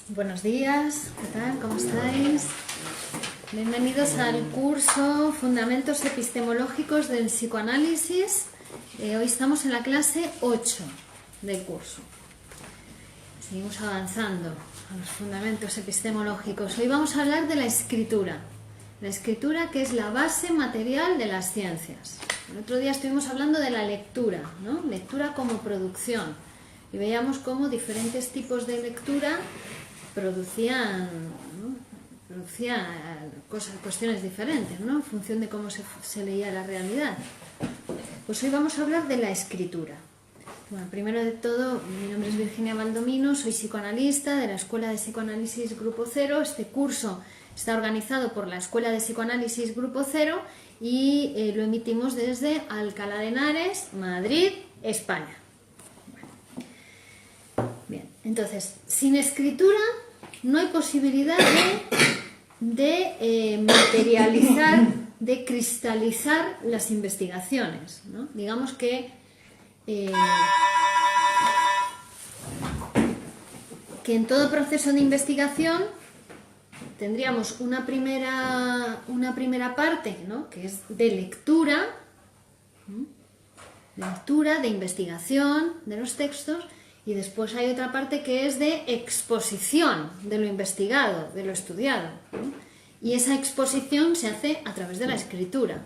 Buenos días, ¿qué tal? ¿Cómo estáis? Bienvenidos al curso Fundamentos Epistemológicos del Psicoanálisis. Hoy estamos en la clase 8 del curso. Seguimos avanzando a los fundamentos epistemológicos. Hoy vamos a hablar de la escritura. La escritura, que es la base material de las ciencias. El otro día estuvimos hablando de la lectura, ¿no? Lectura como producción. Y veíamos cómo diferentes tipos de lectura producían cuestiones diferentes, ¿no? En función de cómo se leía la realidad. Pues hoy vamos a hablar de la escritura. Bueno, primero de todo, mi nombre es Virginia Baldomino, soy psicoanalista de la Escuela de Psicoanálisis Grupo Cero. Este curso está organizado por la Escuela de Psicoanálisis Grupo Cero y lo emitimos desde Alcalá de Henares, Madrid, España. Bien, entonces, sin escritura no hay posibilidad de materializar, de cristalizar las investigaciones, ¿no? Digamos que en todo proceso de investigación tendríamos una primera parte, ¿no? Que es de lectura, de investigación de los textos, y después hay otra parte que es de exposición de lo investigado, de lo estudiado, ¿no? Y esa exposición se hace a través de la escritura,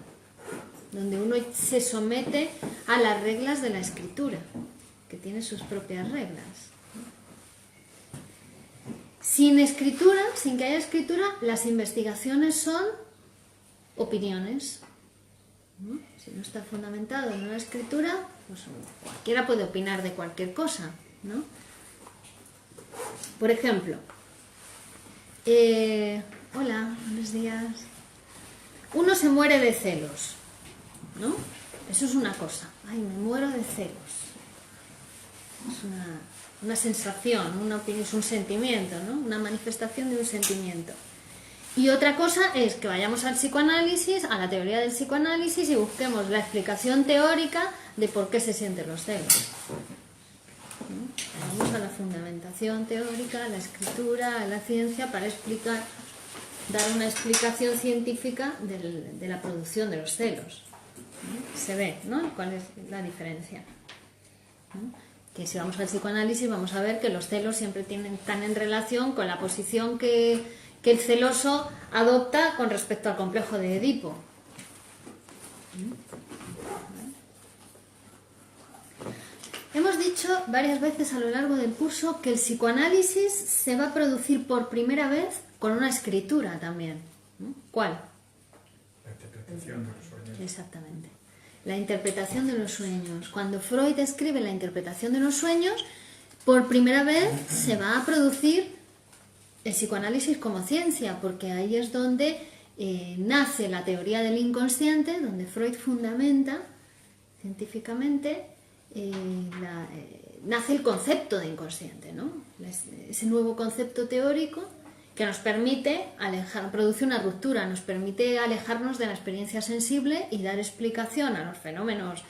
donde uno se somete a las reglas de la escritura, que tiene sus propias reglas. Sin escritura, sin que haya escritura, las investigaciones son opiniones, ¿no? Si no está fundamentado en una escritura, pues cualquiera puede opinar de cualquier cosa, ¿no? Por ejemplo, hola, buenos días. Uno se muere de celos, ¿no? Eso es una cosa. Ay, me muero de celos. Es una sensación, una opinión, es un sentimiento, ¿no? Una manifestación de un sentimiento. Y otra cosa es que vayamos al psicoanálisis, a la teoría del psicoanálisis, y busquemos la explicación teórica de por qué se sienten los celos, ¿no? Vamos a la fundamentación teórica, a la escritura, a la ciencia, para dar una explicación científica de la producción de los celos, ¿no? Se ve, ¿no? ¿Cuál es la diferencia? ¿No? Que si vamos al psicoanálisis vamos a ver que los celos siempre están en relación con la posición que el celoso adopta con respecto al complejo de Edipo. Hemos dicho varias veces a lo largo del curso que el psicoanálisis se va a producir por primera vez con una escritura también. ¿Cuál? La interpretación de los sueños. Exactamente. La interpretación de los sueños. Cuando Freud escribe la interpretación de los sueños, por primera vez se va a producir el psicoanálisis como ciencia, porque ahí es donde nace la teoría del inconsciente, donde Freud fundamenta científicamente, nace el concepto de inconsciente, ¿no? Ese nuevo concepto teórico que nos permite produce una ruptura, nos permite alejarnos de la experiencia sensible y dar explicación a los fenómenos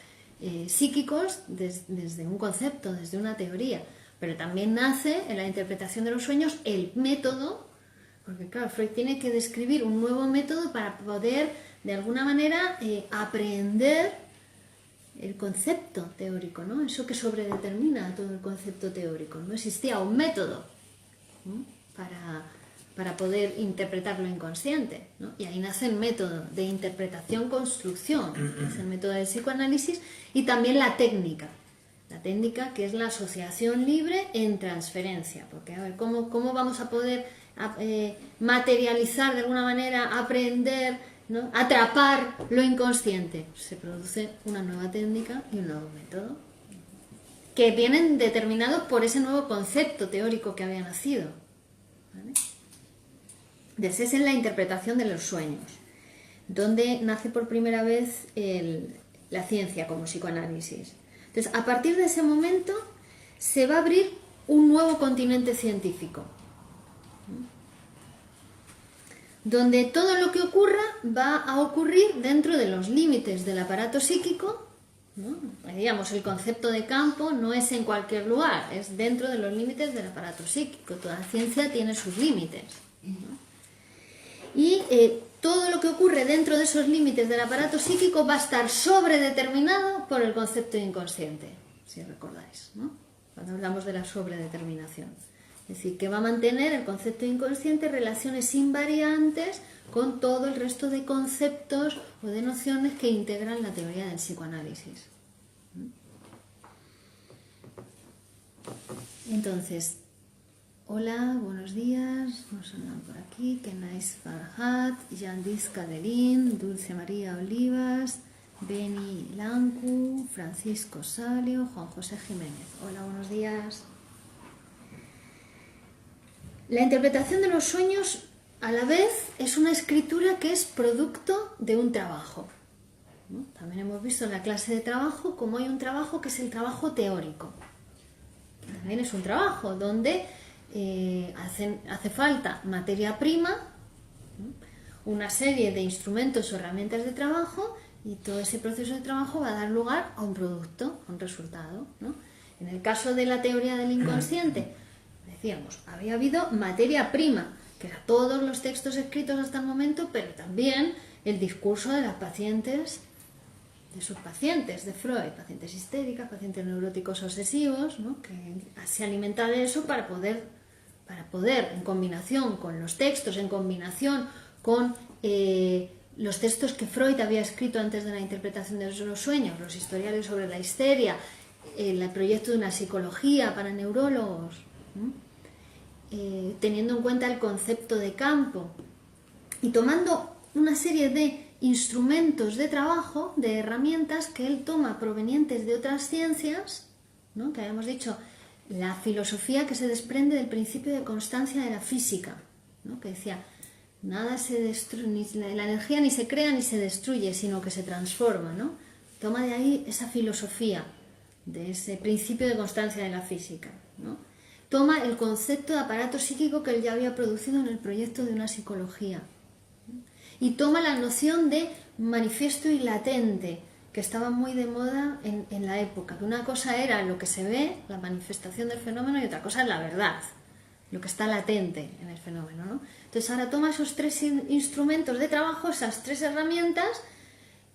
psíquicos desde un concepto, desde una teoría. Pero también nace en la interpretación de los sueños el método, porque claro, Freud tiene que describir un nuevo método para poder, de alguna manera, aprehender el concepto teórico, ¿no? Eso que sobredetermina todo el concepto teórico. No existía un método, ¿no? para poder interpretar lo inconsciente, ¿no? Y ahí nace el método de interpretación-construcción, es el método del psicoanálisis, y también la técnica. La técnica, que es la asociación libre en transferencia, porque a ver, ¿cómo vamos a poder materializar de alguna manera, aprender, ¿no? Atrapar lo inconsciente? Se produce una nueva técnica y un nuevo método que vienen determinados por ese nuevo concepto teórico que había nacido, ¿vale? Esa es en la interpretación de los sueños, donde nace por primera vez la ciencia como psicoanálisis. Entonces, a partir de ese momento se va a abrir un nuevo continente científico, donde todo lo que ocurra va a ocurrir dentro de los límites del aparato psíquico ¿no? Digamos, el concepto de campo no es en cualquier lugar, es dentro de los límites del aparato psíquico. Toda ciencia tiene sus límites, ¿no? Y todo lo que ocurre dentro de esos límites del aparato psíquico va a estar sobredeterminado por el concepto inconsciente, si recordáis, ¿no? Cuando hablamos de la sobredeterminación. Es decir, que va a mantener el concepto inconsciente relaciones invariantes con todo el resto de conceptos o de nociones que integran la teoría del psicoanálisis. Entonces, hola, buenos días, nos andan por aquí, Kenais Farhat, Yandis Cadelín, Dulce María Olivas, Beni Lancu, Francisco Salio, Juan José Jiménez. Hola, buenos días. La interpretación de los sueños, a la vez, es una escritura que es producto de un trabajo, ¿no? También hemos visto en la clase de trabajo cómo hay un trabajo que es el trabajo teórico. También es un trabajo donde hace falta materia prima, ¿no? Una serie de instrumentos o herramientas de trabajo, y todo ese proceso de trabajo va a dar lugar a un producto, a un resultado, ¿no? En el caso de la teoría del inconsciente, decíamos, había habido materia prima, que eran todos los textos escritos hasta el momento, pero también el discurso de las pacientes, de sus pacientes de Freud, pacientes histéricas, pacientes neuróticos obsesivos, ¿no? Que se alimenta de eso para poder, en combinación con los textos, en combinación con los textos que Freud había escrito antes de la interpretación de los sueños, los historiales sobre la histeria, el proyecto de una psicología para neurólogos, ¿no? Teniendo en cuenta el concepto de campo y tomando una serie de instrumentos de trabajo, de herramientas que él toma provenientes de otras ciencias, ¿no? Que habíamos dicho, la filosofía que se desprende del principio de constancia de la física, ¿no? Que decía, nada se destruye, la energía ni se crea ni se destruye, sino que se transforma, ¿no? Toma de ahí esa filosofía, de ese principio de constancia de la física, ¿no? Toma el concepto de aparato psíquico que él ya había producido en el proyecto de una psicología, ¿no? Y toma la noción de manifiesto y latente, que estaba muy de moda en la época, que una cosa era lo que se ve, la manifestación del fenómeno, y otra cosa es la verdad, lo que está latente en el fenómeno, ¿no? Entonces ahora toma esos tres instrumentos de trabajo, esas tres herramientas,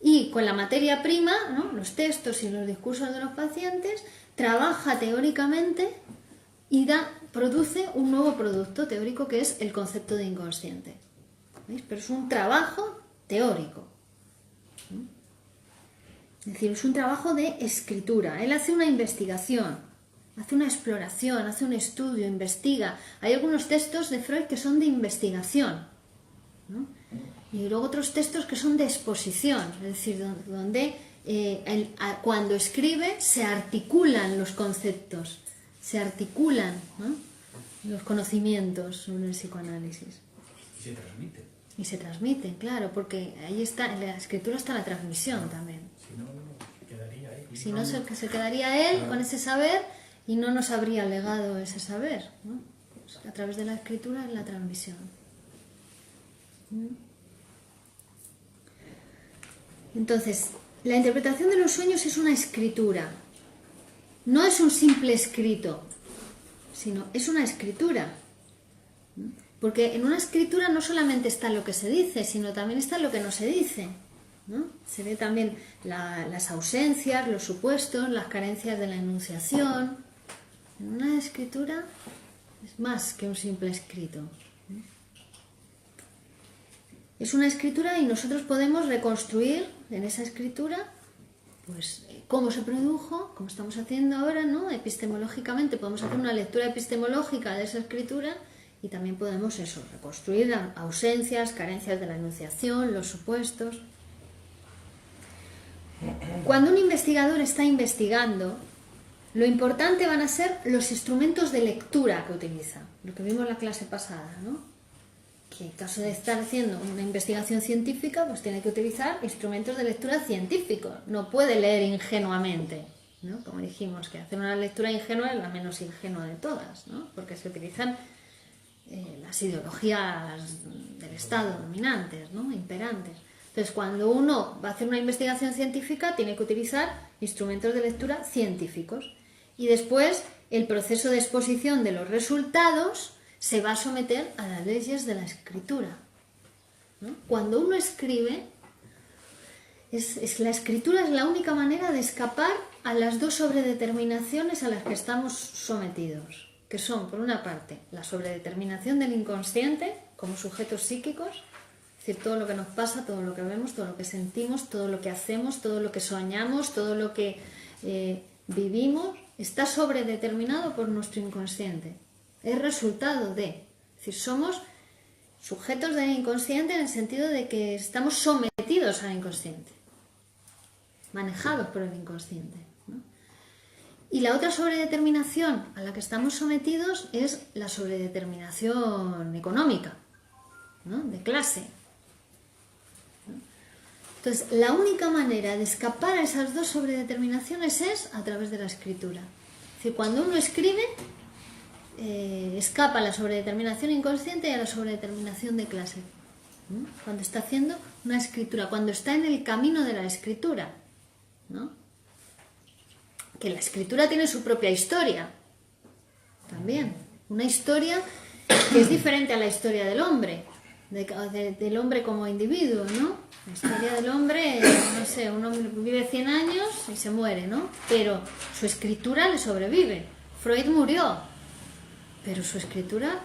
y con la materia prima, ¿no? Los textos y los discursos de los pacientes, trabaja teóricamente y produce un nuevo producto teórico que es el concepto de inconsciente. ¿Veis? Pero es un trabajo teórico, ¿no? Es decir, es un trabajo de escritura. Él hace una investigación, hace una exploración, hace un estudio, investiga. Hay algunos textos de Freud que son de investigación, ¿no? Y luego otros textos que son de exposición, es decir, donde cuando escribe se articulan los conceptos, se articulan, ¿no? Los conocimientos sobre el psicoanálisis. Y se transmite. Y se transmiten, claro, porque ahí está, en la escritura está la transmisión también. Si no, quedaría ahí. Si no, se quedaría él con ese saber y no nos habría legado ese saber, ¿no? A través de la escritura es la transmisión. Entonces, la interpretación de los sueños es una escritura. No es un simple escrito, sino es una escritura. Porque en una escritura no solamente está lo que se dice, sino también está lo que no se dice, ¿no? Se ve también las ausencias, los supuestos, las carencias de la enunciación. En una escritura es más que un simple escrito. Es una escritura y nosotros podemos reconstruir en esa escritura pues cómo se produjo, como estamos haciendo ahora, ¿no? Epistemológicamente podemos hacer una lectura epistemológica de esa escritura y también podemos reconstruir ausencias, carencias de la enunciación, los supuestos. Cuando un investigador está investigando, lo importante van a ser los instrumentos de lectura que utiliza, lo que vimos en la clase pasada, ¿no? Que en caso de estar haciendo una investigación científica, pues tiene que utilizar instrumentos de lectura científicos, no puede leer ingenuamente, ¿no? Como dijimos, que hacer una lectura ingenua es la menos ingenua de todas, ¿no? Porque se utilizan las ideologías del Estado dominantes, ¿no? Imperantes. Entonces, cuando uno va a hacer una investigación científica, tiene que utilizar instrumentos de lectura científicos. Y después, el proceso de exposición de los resultados se va a someter a las leyes de la escritura, ¿no? Cuando uno escribe, la escritura es la única manera de escapar a las dos sobredeterminaciones a las que estamos sometidos, que son, por una parte, la sobredeterminación del inconsciente como sujetos psíquicos, es decir, todo lo que nos pasa, todo lo que vemos, todo lo que sentimos, todo lo que hacemos, todo lo que soñamos, todo lo que vivimos, está sobredeterminado por nuestro inconsciente. Es resultado de, es decir, somos sujetos del inconsciente en el sentido de que estamos sometidos al inconsciente, manejados por el inconsciente, ¿no? Y la otra sobredeterminación a la que estamos sometidos es la sobredeterminación económica, ¿no? De clase. Entonces, la única manera de escapar a esas dos sobredeterminaciones es a través de la escritura. Es decir, cuando uno escribe, escapa a la sobredeterminación inconsciente y a la sobredeterminación de clase. ¿No? Cuando está haciendo una escritura, cuando está en el camino de la escritura, ¿no? Que la escritura tiene su propia historia, también. Una historia que es diferente a la historia del hombre, del hombre como individuo, ¿no? La historia del hombre, no sé, un hombre vive 100 años y se muere, ¿no? Pero su escritura le sobrevive. Freud murió, pero su escritura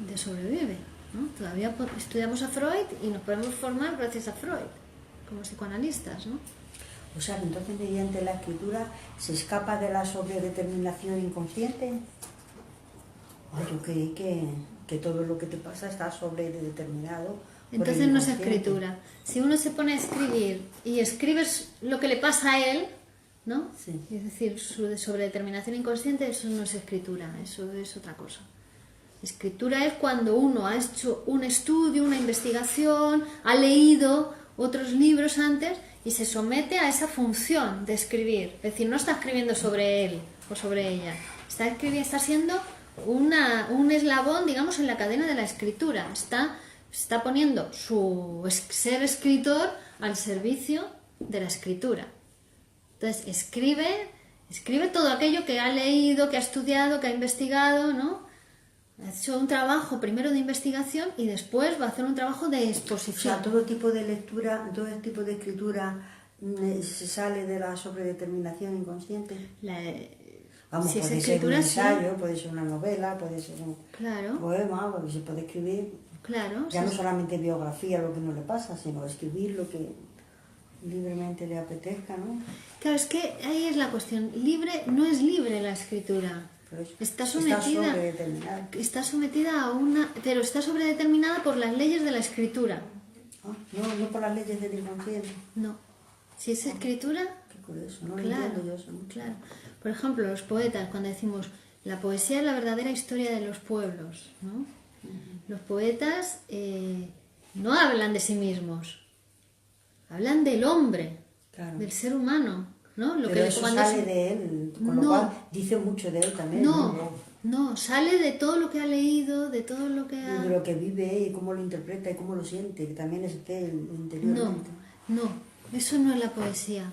le sobrevive, ¿no? Todavía estudiamos a Freud y nos podemos formar gracias a Freud, como psicoanalistas, ¿no? O sea, entonces mediante la escritura se escapa de la sobredeterminación inconsciente. Ay, yo creí que todo lo que te pasa está sobredeterminado. Entonces no es escritura. Si uno se pone a escribir y escribes lo que le pasa a él, ¿no? Sí. Es decir, su sobredeterminación inconsciente, eso no es escritura, eso es otra cosa. Escritura es cuando uno ha hecho un estudio, una investigación, ha leído otros libros antes y se somete a esa función de escribir. Es decir, no está escribiendo sobre él o sobre ella, está siendo un eslabón, digamos, en la cadena de la escritura. Está poniendo su ser escritor al servicio de la escritura. Entonces, escribe todo aquello que ha leído, que ha estudiado, que ha investigado, ¿no? Ha hecho un trabajo primero de investigación y después va a hacer un trabajo de exposición. O sea, todo tipo de lectura, todo tipo de escritura se sale de la sobredeterminación inconsciente. Vamos, si puede ser un ensayo, puede ser una novela, puede ser un poema, porque se puede escribir. Claro. Ya no solamente biografía lo que no le pasa, sino escribir lo que libremente le apetezca, ¿no? Claro, es que ahí es la cuestión. Libre no es libre la escritura. Está sometida a una... Pero está sobredeterminada por las leyes de la escritura. No por las leyes del inconsciente. No. Si es escritura... Qué curioso, no claro, entiendo yo eso mucho. Claro. Por ejemplo, los poetas, cuando decimos la poesía es la verdadera historia de los pueblos, ¿no? Uh-huh. Los poetas no hablan de sí mismos, hablan del hombre, claro, del ser humano, ¿no? Pero eso sale de él, con lo cual dice mucho de él también. No, sale de todo lo que ha leído, de todo lo que ha... Y de lo que vive y cómo lo interpreta y cómo lo siente, que también es de él interiormente. No, eso no es la poesía,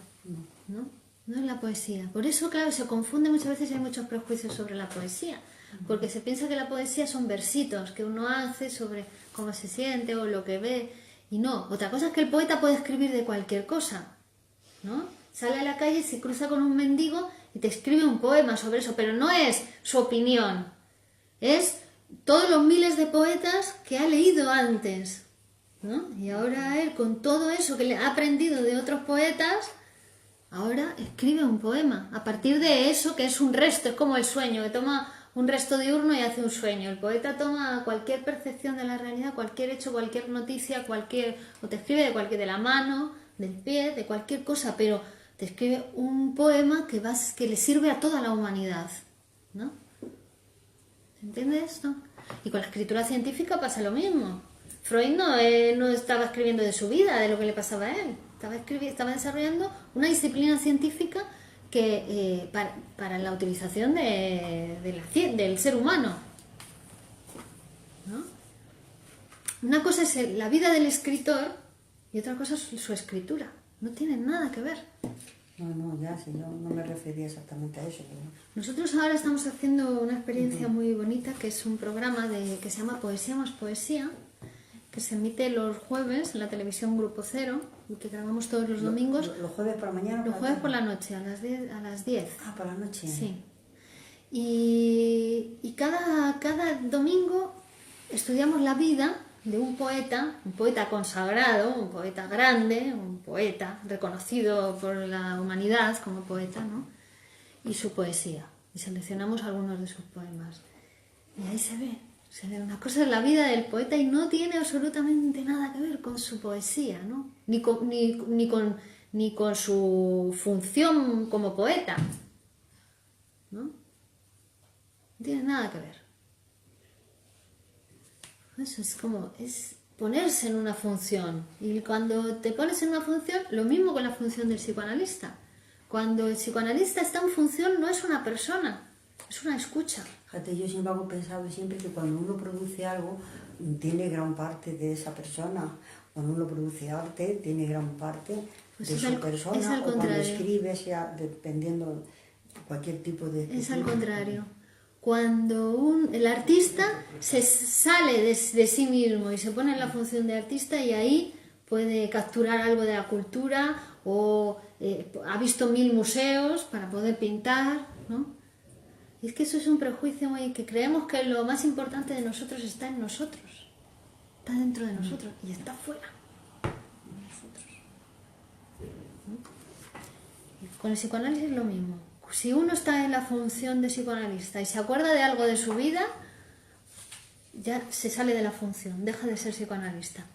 no es la poesía. Por eso, claro, se confunde muchas veces y hay muchos prejuicios sobre la poesía, porque se piensa que la poesía son versitos que uno hace sobre cómo se siente o lo que ve, y no. Otra cosa es que el poeta puede escribir de cualquier cosa, ¿no? Sale a la calle, se cruza con un mendigo y te escribe un poema sobre eso, pero no es su opinión, es todos los miles de poetas que ha leído antes, ¿no? Y ahora él, con todo eso que le ha aprendido de otros poetas, ahora escribe un poema a partir de eso que es un resto, es como el sueño, que toma un resto diurno y hace un sueño. El poeta toma cualquier percepción de la realidad, cualquier hecho, cualquier noticia, o te escribe de la mano, del pie, de cualquier cosa, pero te escribe un poema que le sirve a toda la humanidad, ¿no? ¿Entiendes esto? Y con la escritura científica pasa lo mismo. Freud no estaba escribiendo de su vida, de lo que le pasaba a él. Estaba desarrollando una disciplina científica que para la utilización del ser humano, ¿no? Una cosa es la vida del escritor y otra cosa es su escritura. No tienen nada que ver. No, ya, si yo no me refería exactamente a eso. Pero... Nosotros ahora estamos haciendo una experiencia muy bonita, que es un programa que se llama Poesía más Poesía, que se emite los jueves en la televisión Grupo Cero, y que grabamos todos los domingos. ¿Los jueves por la mañana? Los jueves por la noche, a las 10. Ah, por la noche. Sí. Y cada domingo estudiamos la vida de un poeta consagrado, un poeta grande, un poeta reconocido por la humanidad como poeta, ¿no? Y su poesía. Y seleccionamos algunos de sus poemas. Y ahí se ve una cosa de la vida del poeta y no tiene absolutamente nada que ver con su poesía, ¿no? Ni con su función como poeta, ¿no? No tiene nada que ver. Eso es ponerse en una función. Y cuando te pones en una función, lo mismo con la función del psicoanalista. Cuando el psicoanalista está en función, no es una persona, es una escucha. Fíjate, yo siempre hago pensado siempre que cuando uno produce algo, tiene gran parte de esa persona. Cuando uno produce arte, tiene gran parte Pues de es su al persona. O cuando contrario. escribe, sea dependiendo de cualquier tipo de... Es al contrario. Cuando el artista se sale de sí mismo y se pone en la función de artista, y ahí puede capturar algo de la cultura o ha visto 1000 museos para poder pintar, ¿no? Y es que eso es un prejuicio que creemos que lo más importante de nosotros está en nosotros, está dentro de nosotros y está fuera de nosotros, ¿no? Y con el psicoanálisis es lo mismo. Si uno está en la función de psicoanalista y se acuerda de algo de su vida, ya se sale de la función, deja de ser psicoanalista.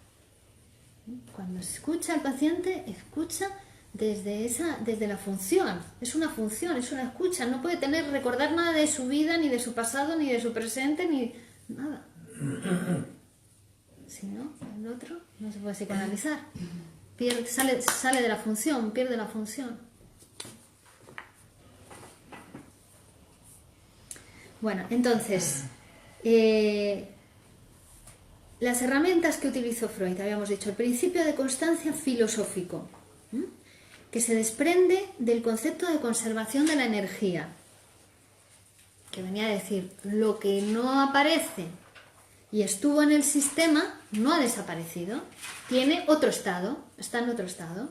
Cuando escucha al paciente, escucha desde la función. Es una función, es una escucha. No puede recordar nada de su vida, ni de su pasado, ni de su presente, ni nada. Si no, el otro no se puede psicoanalizar. Sale de la función, pierde la función. Bueno, entonces, las herramientas que utilizó Freud, habíamos dicho, el principio de constancia filosófico, que se desprende del concepto de conservación de la energía, que venía a decir, lo que no aparece y estuvo en el sistema no ha desaparecido, tiene otro estado, está en otro estado,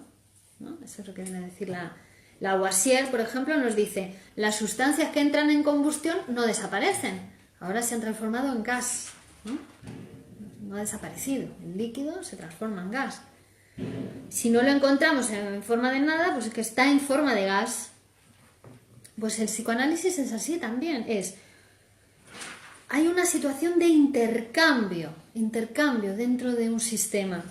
¿no? Eso es lo que viene a decir la Lavoisier, por ejemplo, nos dice, las sustancias que entran en combustión no desaparecen, ahora se han transformado en gas, ¿no? No ha desaparecido, el líquido se transforma en gas. Si no lo encontramos en forma de nada, pues es que está en forma de gas. Pues el psicoanálisis es así también, hay una situación de intercambio dentro de un sistema.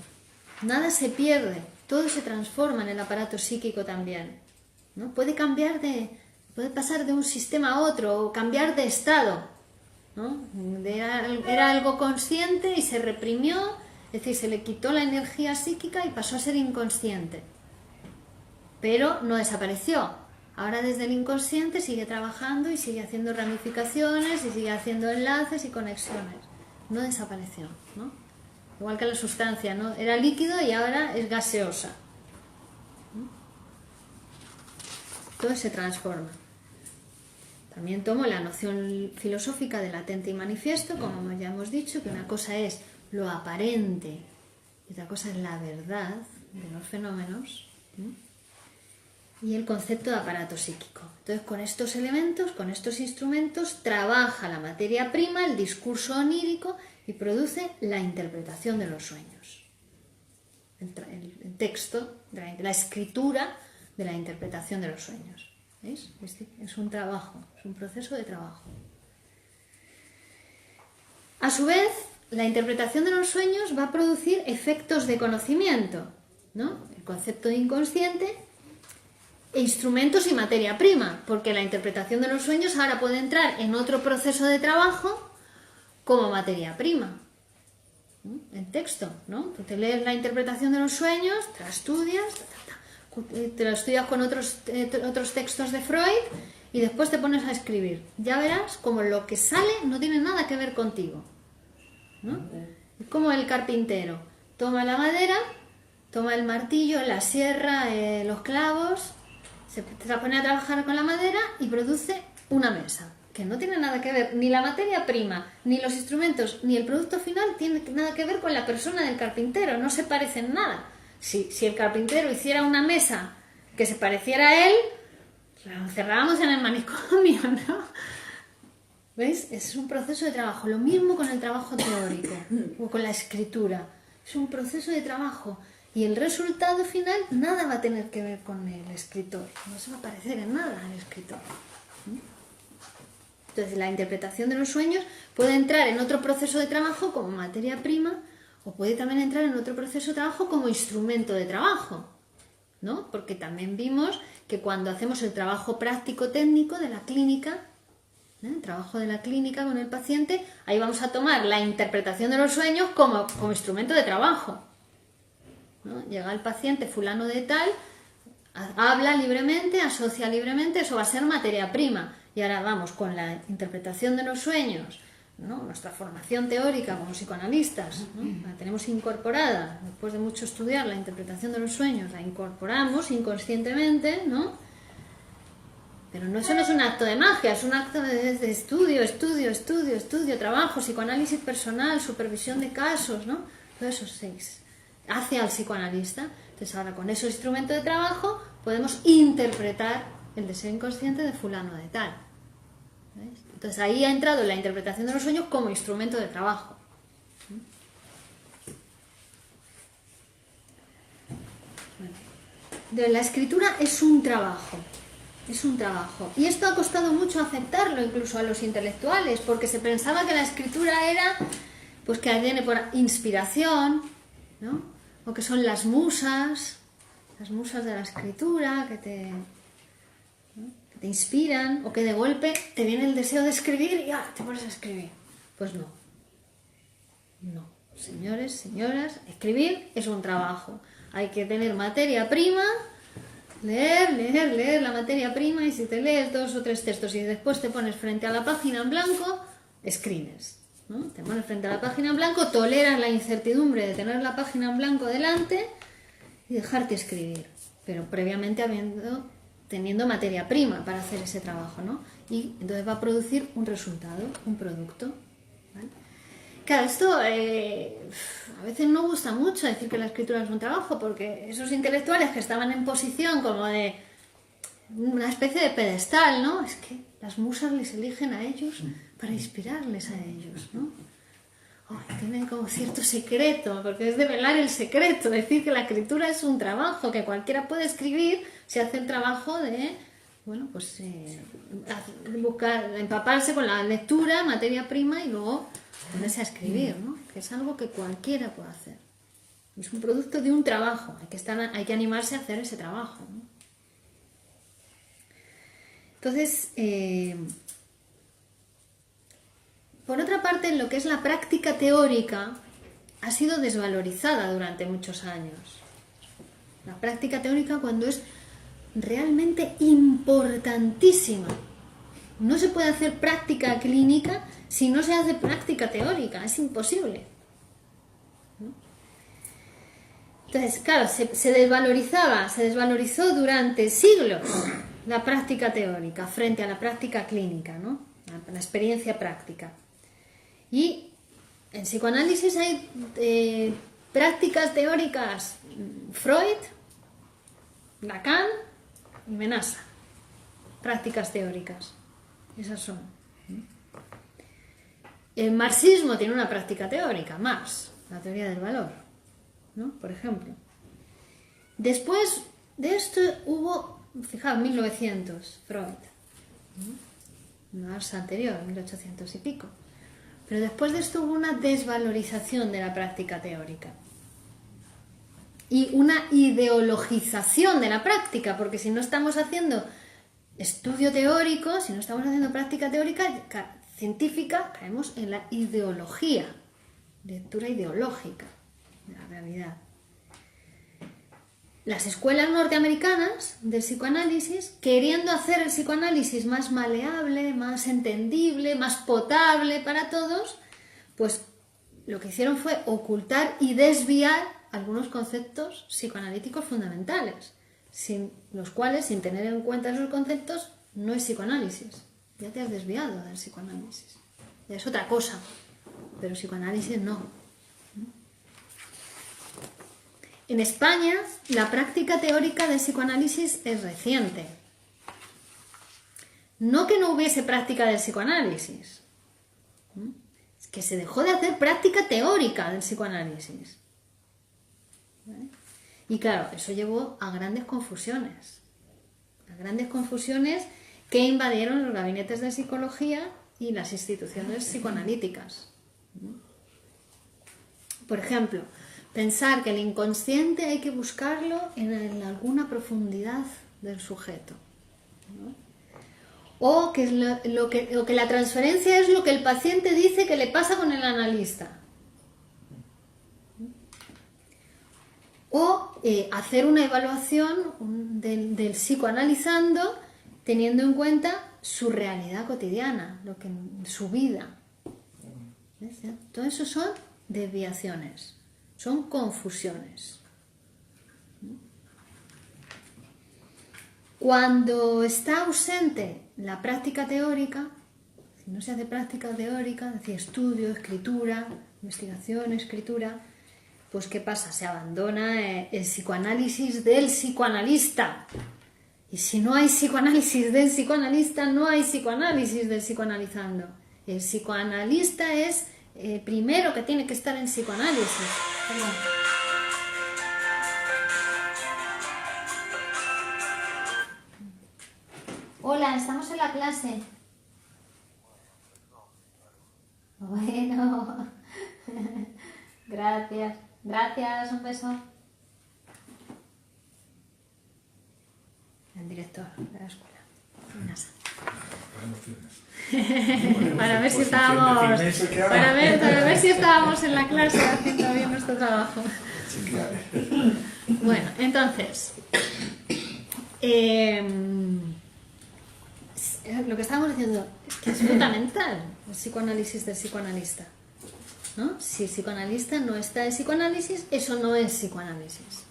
Nada se pierde, todo se transforma en el aparato psíquico también, ¿no? Puede pasar de un sistema a otro o cambiar de estado, ¿no? Era algo consciente y se reprimió, es decir, se le quitó la energía psíquica y pasó a ser inconsciente. Pero no desapareció. Ahora desde el inconsciente sigue trabajando y sigue haciendo ramificaciones y sigue haciendo enlaces y conexiones. No desapareció, ¿no? Igual que la sustancia, ¿no? Era líquido y ahora es gaseosa. Todo se transforma. También tomo la noción filosófica de latente y manifiesto, como ya hemos dicho, que una cosa es lo aparente y otra cosa es la verdad de los fenómenos, ¿no? Y el concepto de aparato psíquico. Entonces, con estos elementos, con estos instrumentos, trabaja la materia prima, el discurso onírico y produce la interpretación de los sueños. El texto, la escritura de la interpretación de los sueños. ¿Veis? Es un trabajo, es un proceso de trabajo. A su vez, la interpretación de los sueños va a producir efectos de conocimiento, ¿no? El concepto de inconsciente e instrumentos y materia prima, porque la interpretación de los sueños ahora puede entrar en otro proceso de trabajo como materia prima. El texto, ¿no? Tú te lees la interpretación de los sueños, te la estudias, te lo estudias con otros textos de Freud y después te pones a escribir. Ya verás como lo que sale no tiene nada que ver contigo, ¿no? Es como el carpintero. Toma la madera, toma el martillo, la sierra, los clavos, se pone a trabajar con la madera y produce una mesa, que no tiene nada que ver, ni la materia prima, ni los instrumentos, ni el producto final tiene nada que ver con la persona del carpintero, no se parecen nada. Si el carpintero hiciera una mesa que se pareciera a él, lo encerrábamos en el manicomio, ¿no? ¿Veis? Es un proceso de trabajo. Lo mismo con el trabajo teórico o con la escritura. Es un proceso de trabajo y el resultado final nada va a tener que ver con el escritor. No se va a parecer en nada al escritor. Entonces, la interpretación de los sueños puede entrar en otro proceso de trabajo como materia prima o puede también entrar en otro proceso de trabajo como instrumento de trabajo, ¿no? Porque también vimos que cuando hacemos el trabajo práctico técnico de la clínica, el trabajo de la clínica con el paciente, ahí vamos a tomar la interpretación de los sueños como instrumento de trabajo, ¿no? Llega el paciente fulano de tal, habla libremente, asocia libremente, eso va a ser materia prima. Y ahora vamos con la interpretación de los sueños, ¿no? Nuestra formación teórica como psicoanalistas, ¿no? La tenemos incorporada, después de mucho estudiar la interpretación de los sueños, la incorporamos inconscientemente, ¿no? Pero eso no es un acto de magia, es un acto de estudio, trabajo, psicoanálisis personal, supervisión de casos, ¿no? Todo eso se hace al psicoanalista. Entonces ahora con esos instrumentos de trabajo podemos interpretar el deseo inconsciente de fulano de tal. ¿Veis? Entonces ahí ha entrado la interpretación de los sueños como instrumento de trabajo. Bueno. La escritura es un trabajo. Es un trabajo. Y esto ha costado mucho aceptarlo, incluso a los intelectuales, porque se pensaba que la escritura era, pues que viene por inspiración, ¿no? O que son las musas de la escritura, que te inspiran, o que de golpe te viene el deseo de escribir y te pones a escribir. Pues no. No. Señores, señoras, escribir es un trabajo. Hay que tener materia prima, leer la materia prima, y si te lees 2 o 3 textos y después te pones frente a la página en blanco, escribes, ¿no? Te pones frente a la página en blanco, toleras la incertidumbre de tener la página en blanco delante y dejarte escribir, pero previamente teniendo materia prima para hacer ese trabajo, ¿no? Y entonces va a producir un resultado, un producto, ¿vale? Claro, esto a veces no gusta mucho decir que la escritura es un trabajo, porque esos intelectuales que estaban en posición como de una especie de pedestal, ¿no? Es que las musas les eligen a ellos para inspirarles a ellos, ¿no? Tienen como cierto secreto, porque es develar el secreto, decir que la escritura es un trabajo, que cualquiera puede escribir, se hace el trabajo de, bueno, pues buscar, empaparse con la lectura, materia prima y luego ponerse a escribir, ¿no? Que es algo que cualquiera puede hacer. Es un producto de un trabajo, hay que animarse a hacer ese trabajo, ¿no? Entonces, por otra parte, lo que es la práctica teórica ha sido desvalorizada durante muchos años. La práctica teórica, cuando es realmente importantísima. No se puede hacer práctica clínica si no se hace práctica teórica, es imposible, ¿no? Entonces, claro, se desvalorizó durante siglos la práctica teórica frente a la práctica clínica, ¿no? La experiencia práctica. Y en psicoanálisis hay prácticas teóricas, Freud, Lacan y Menasa, prácticas teóricas, esas son. El marxismo tiene una práctica teórica, Marx, la teoría del valor, ¿no? Por ejemplo. Después de esto hubo, fijaos, 1900, Freud, ¿no? Marx anterior, 1800 y pico. Pero después de esto hubo una desvalorización de la práctica teórica y una ideologización de la práctica, porque si no estamos haciendo estudio teórico, si no estamos haciendo práctica teórica científica, caemos en la ideología, lectura ideológica de la realidad. Las escuelas norteamericanas del psicoanálisis, queriendo hacer el psicoanálisis más maleable, más entendible, más potable para todos, pues lo que hicieron fue ocultar y desviar algunos conceptos psicoanalíticos fundamentales, sin los cuales, sin tener en cuenta esos conceptos, no es psicoanálisis. Ya te has desviado del psicoanálisis. Ya es otra cosa, pero psicoanálisis no. En España, la práctica teórica del psicoanálisis es reciente. No que no hubiese práctica del psicoanálisis, es que se dejó de hacer práctica teórica del psicoanálisis. ¿Vale? Y claro, eso llevó a grandes confusiones que invadieron los gabinetes de psicología y las instituciones psicoanalíticas. Por ejemplo, pensar que el inconsciente hay que buscarlo en alguna profundidad del sujeto, ¿no? O que lo que la transferencia es lo que el paciente dice que le pasa con el analista. O hacer una evaluación del psicoanalizando teniendo en cuenta su realidad cotidiana, su vida. ¿Ves? Todo eso son desviaciones, son confusiones. Cuando está ausente la práctica teórica, si no se hace práctica teórica, es decir, estudio, escritura, investigación, escritura, pues ¿qué pasa? Se abandona el psicoanálisis del psicoanalista. Y si no hay psicoanálisis del psicoanalista, no hay psicoanálisis del psicoanalizando. El psicoanalista es el primero que tiene que estar en psicoanálisis. Perdón. Hola, estamos en la clase. Bueno, gracias. Gracias, un beso. El director de la escuela. Para ver si estábamos en la clase haciendo bien nuestro trabajo. Bueno, entonces lo que estábamos diciendo es que es fundamental el psicoanálisis del psicoanalista, ¿no? Si el psicoanalista no está en psicoanálisis, eso no es psicoanálisis.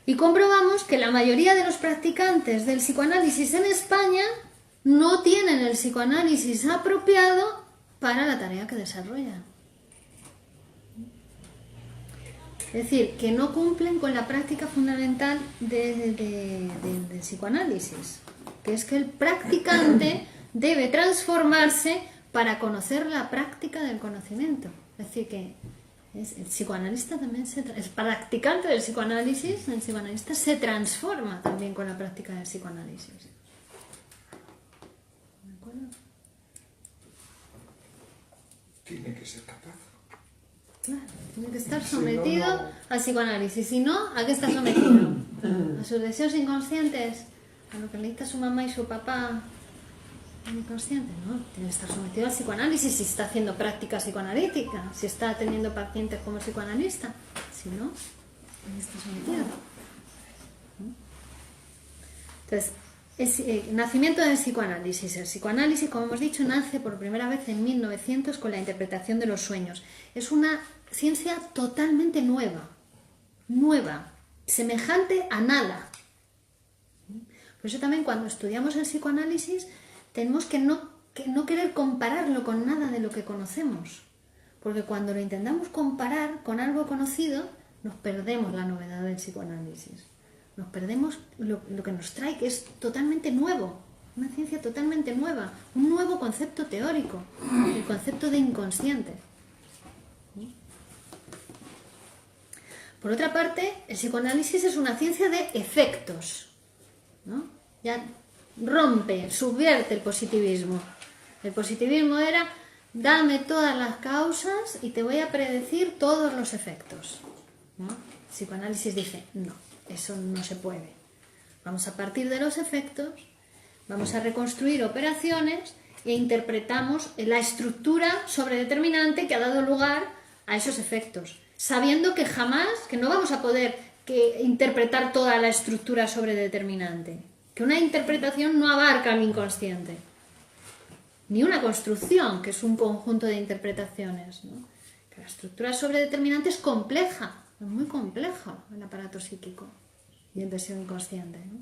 Y comprobamos que la mayoría de los practicantes del psicoanálisis en España no tienen el psicoanálisis apropiado para la tarea que desarrollan. Es decir, que no cumplen con la práctica fundamental del psicoanálisis, que es que el practicante debe transformarse para conocer la práctica del conocimiento. Es decir, que el psicoanalista también el practicante del psicoanálisis, el psicoanalista se transforma también con la práctica del psicoanálisis. ¿De acuerdo? Tiene que ser capaz. Claro, tiene que estar sometido al psicoanálisis. Si no, ¿a qué está sometido? ¿A sus deseos inconscientes? ¿A lo que le dicta su mamá y su papá? Inconsciente, ¿no? Tiene que estar sometido al psicoanálisis si está haciendo práctica psicoanalítica, si está atendiendo pacientes como psicoanalista. Si no, está sometido. Entonces, nacimiento del psicoanálisis. El psicoanálisis, como hemos dicho, nace por primera vez en 1900 con la interpretación de los sueños. Es una ciencia totalmente nueva, semejante a nada. Por eso también cuando estudiamos el psicoanálisis tenemos que no querer compararlo con nada de lo que conocemos, porque cuando lo intentamos comparar con algo conocido, nos perdemos la novedad del psicoanálisis. Nos perdemos lo que nos trae, que es totalmente nuevo, una ciencia totalmente nueva, un nuevo concepto teórico, el concepto de inconsciente. Por otra parte, el psicoanálisis es una ciencia de efectos, ¿no? Ya subvierte el positivismo. El positivismo era, dame todas las causas y te voy a predecir todos los efectos, ¿no? El psicoanálisis dice, no, eso no se puede. Vamos a partir de los efectos, vamos a reconstruir operaciones e interpretamos la estructura sobredeterminante que ha dado lugar a esos efectos, sabiendo que no vamos a poder interpretar toda la estructura sobredeterminante, que una interpretación no abarca el inconsciente. ni una construcción, que es un conjunto de interpretaciones, ¿no? Que la estructura sobredeterminante es compleja, es muy complejo el aparato psíquico y el deseo inconsciente, ¿no?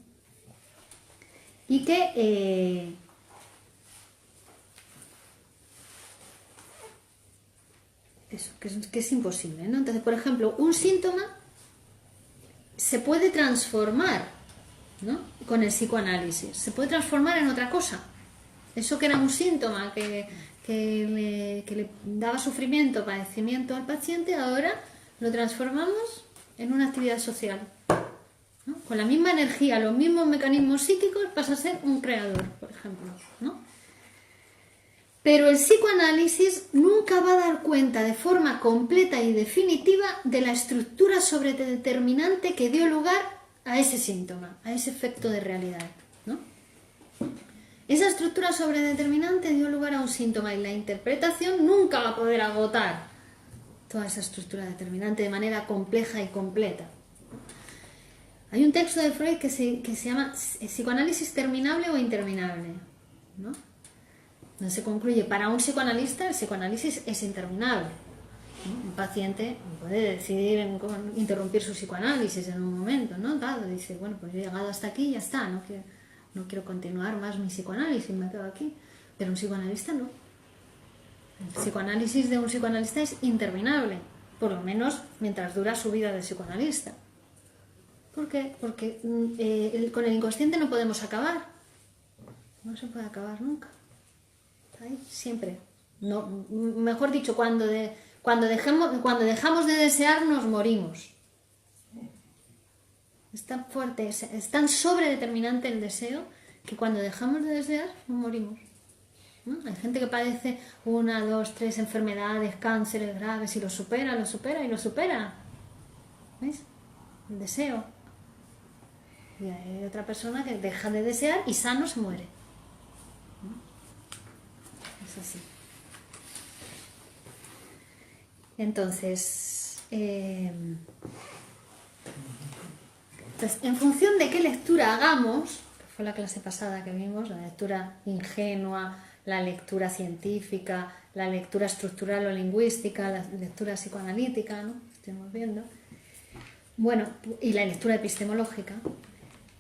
Y que eso, que es imposible, ¿no? Entonces, por ejemplo, un síntoma se puede transformar, ¿no? Con el psicoanálisis, se puede transformar en otra cosa. Eso que era un síntoma que le daba sufrimiento, padecimiento al paciente, ahora lo transformamos en una actividad social, ¿no? Con la misma energía, los mismos mecanismos psíquicos, pasa a ser un creador, por ejemplo, ¿no? Pero el psicoanálisis nunca va a dar cuenta de forma completa y definitiva de la estructura sobredeterminante que dio lugar a ese síntoma, a ese efecto de realidad, ¿no? Esa estructura sobredeterminante dio lugar a un síntoma y la interpretación nunca va a poder agotar toda esa estructura determinante de manera compleja y completa. Hay un texto de Freud que se llama ¿Psicoanálisis terminable o interminable?, ¿no? No se concluye, para un psicoanalista el psicoanálisis es interminable, ¿no? Un paciente puede decidir interrumpir su psicoanálisis en un momento, ¿no? Dado, dice, bueno, pues yo he llegado hasta aquí y ya está, no quiero continuar más mi psicoanálisis, me quedo aquí. Pero un psicoanalista no. El psicoanálisis de un psicoanalista es interminable, por lo menos mientras dura su vida de psicoanalista. ¿Por qué? Porque con el inconsciente no podemos acabar. No se puede acabar nunca. Ahí, siempre. No, mejor dicho, cuando dejamos de desear, nos morimos. Es tan fuerte, es tan sobredeterminante el deseo que cuando dejamos de desear, nos morimos, ¿no? Hay gente que padece 1, 2, 3 enfermedades, cánceres graves y lo supera. ¿Veis? El deseo. Y hay otra persona que deja de desear y sano se muere. Es así. Entonces, en función de qué lectura hagamos, que fue la clase pasada que vimos, la lectura ingenua, la lectura científica, la lectura estructural o lingüística, la lectura psicoanalítica, ¿no? Estamos viendo. Bueno, y la lectura epistemológica.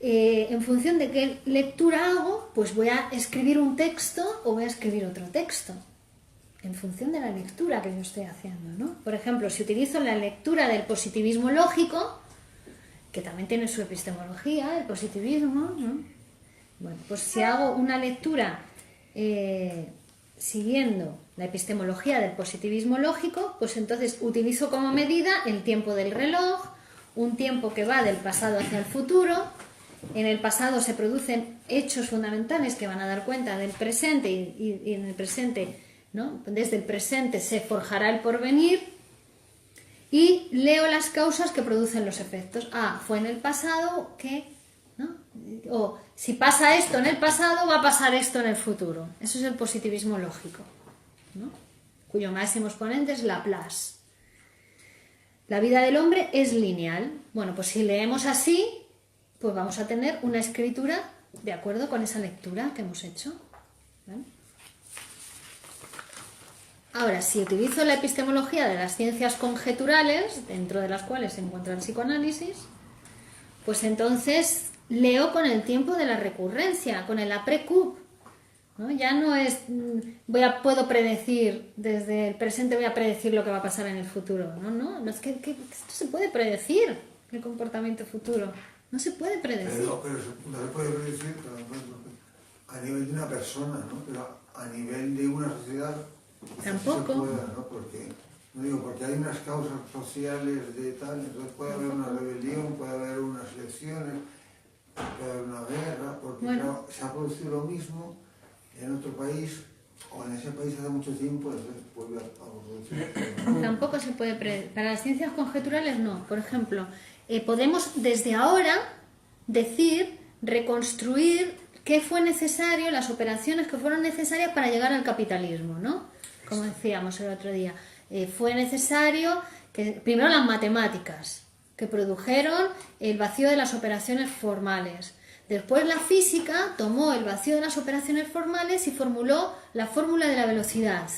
En función de qué lectura hago, pues voy a escribir un texto o voy a escribir otro texto, en función de la lectura que yo estoy haciendo, ¿no? Por ejemplo, si utilizo la lectura del positivismo lógico, que también tiene su epistemología, el positivismo, ¿no? Bueno, pues si hago una lectura siguiendo la epistemología del positivismo lógico, pues entonces utilizo como medida el tiempo del reloj, un tiempo que va del pasado hacia el futuro. En el pasado se producen hechos fundamentales que van a dar cuenta del presente y en el presente, ¿no? Desde el presente se forjará el porvenir y leo las causas que producen los efectos. Fue en el pasado que, ¿no? O si pasa esto en el pasado, va a pasar esto en el futuro. Eso es el positivismo lógico, ¿no? Cuyo máximo exponente es Laplace. La vida del hombre es lineal. Bueno, pues si leemos así, pues vamos a tener una escritura de acuerdo con esa lectura que hemos hecho, ¿vale? Ahora, si utilizo la epistemología de las ciencias conjeturales, dentro de las cuales se encuentra el psicoanálisis, pues entonces leo con el tiempo de la recurrencia, con el après-coup, ¿no? Ya no es puedo predecir desde el presente, voy a predecir lo que va a pasar en el futuro. No es que esto se puede predecir, el comportamiento futuro. No se puede predecir. Pero no se puede predecir a nivel de una persona, ¿no? Pero a nivel de una sociedad tampoco. Se pueda, ¿no? Porque hay unas causas sociales de tal, entonces puede haber una rebelión, puede haber unas elecciones, puede haber una guerra, porque claro, se ha producido lo mismo en otro país o en ese país hace mucho tiempo, entonces vuelve a producir. Tampoco se puede predecir. Para las ciencias conjeturales no. Por ejemplo, podemos desde ahora decir, reconstruir qué fue necesario, las operaciones que fueron necesarias para llegar al capitalismo, ¿no? Como decíamos el otro día, fue necesario que primero las matemáticas, que produjeron el vacío de las operaciones formales. Después la física tomó el vacío de las operaciones formales y formuló la fórmula de la velocidad,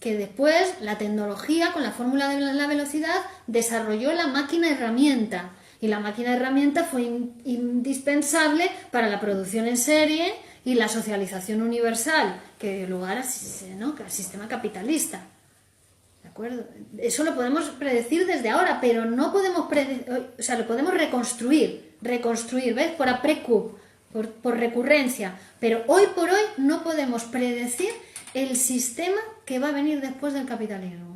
que después la tecnología con la fórmula de la velocidad desarrolló la máquina herramienta, y la máquina herramienta fue indispensable para la producción en serie y la socialización universal que dio lugar al sistema capitalista. ¿De acuerdo? Eso lo podemos predecir desde ahora, pero no podemos lo podemos reconstruir, ¿ves? Por après-coup, por recurrencia, pero hoy por hoy no podemos predecir el sistema que va a venir después del capitalismo.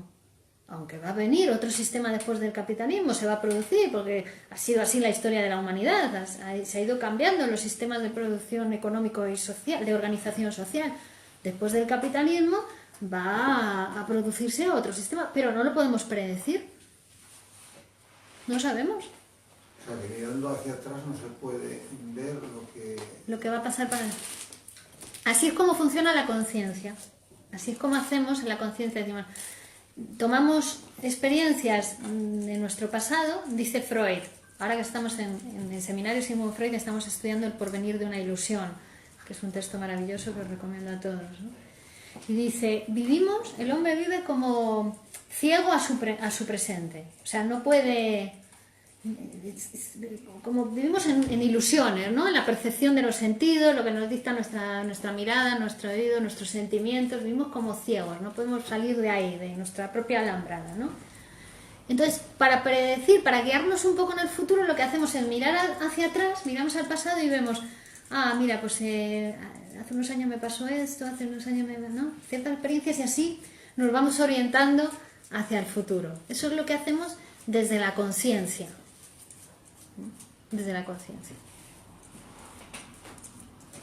Aunque va a venir otro sistema después del capitalismo, se va a producir, porque ha sido así la historia de la humanidad, se ha ido cambiando los sistemas de producción económico y social, de organización social. Después del capitalismo va a producirse otro sistema, pero no lo podemos predecir. No sabemos. O sea, que mirando hacia atrás no se puede ver lo que va a pasar para... Así es como funciona la conciencia. Así es como hacemos en la conciencia. Tomamos experiencias de nuestro pasado, dice Freud. Ahora que estamos en el seminario Sigmund Freud, estamos estudiando El porvenir de una ilusión, que es un texto maravilloso que os recomiendo a todos, ¿no? Y dice, el hombre vive como ciego a su presente. O sea, no puede... Como vivimos en ilusiones, ¿no? En la percepción de los sentidos, lo que nos dicta nuestra mirada, nuestro oído, nuestros sentimientos, vivimos como ciegos, no podemos salir de ahí, de nuestra propia alambrada, ¿no? Entonces, para predecir, para guiarnos un poco en el futuro, lo que hacemos es mirar hacia atrás, miramos al pasado y vemos, mira, pues hace unos años me pasó esto, hace unos años ¿no? Ciertas experiencias, y así nos vamos orientando hacia el futuro. Eso es lo que hacemos desde la conciencia. Desde la conciencia.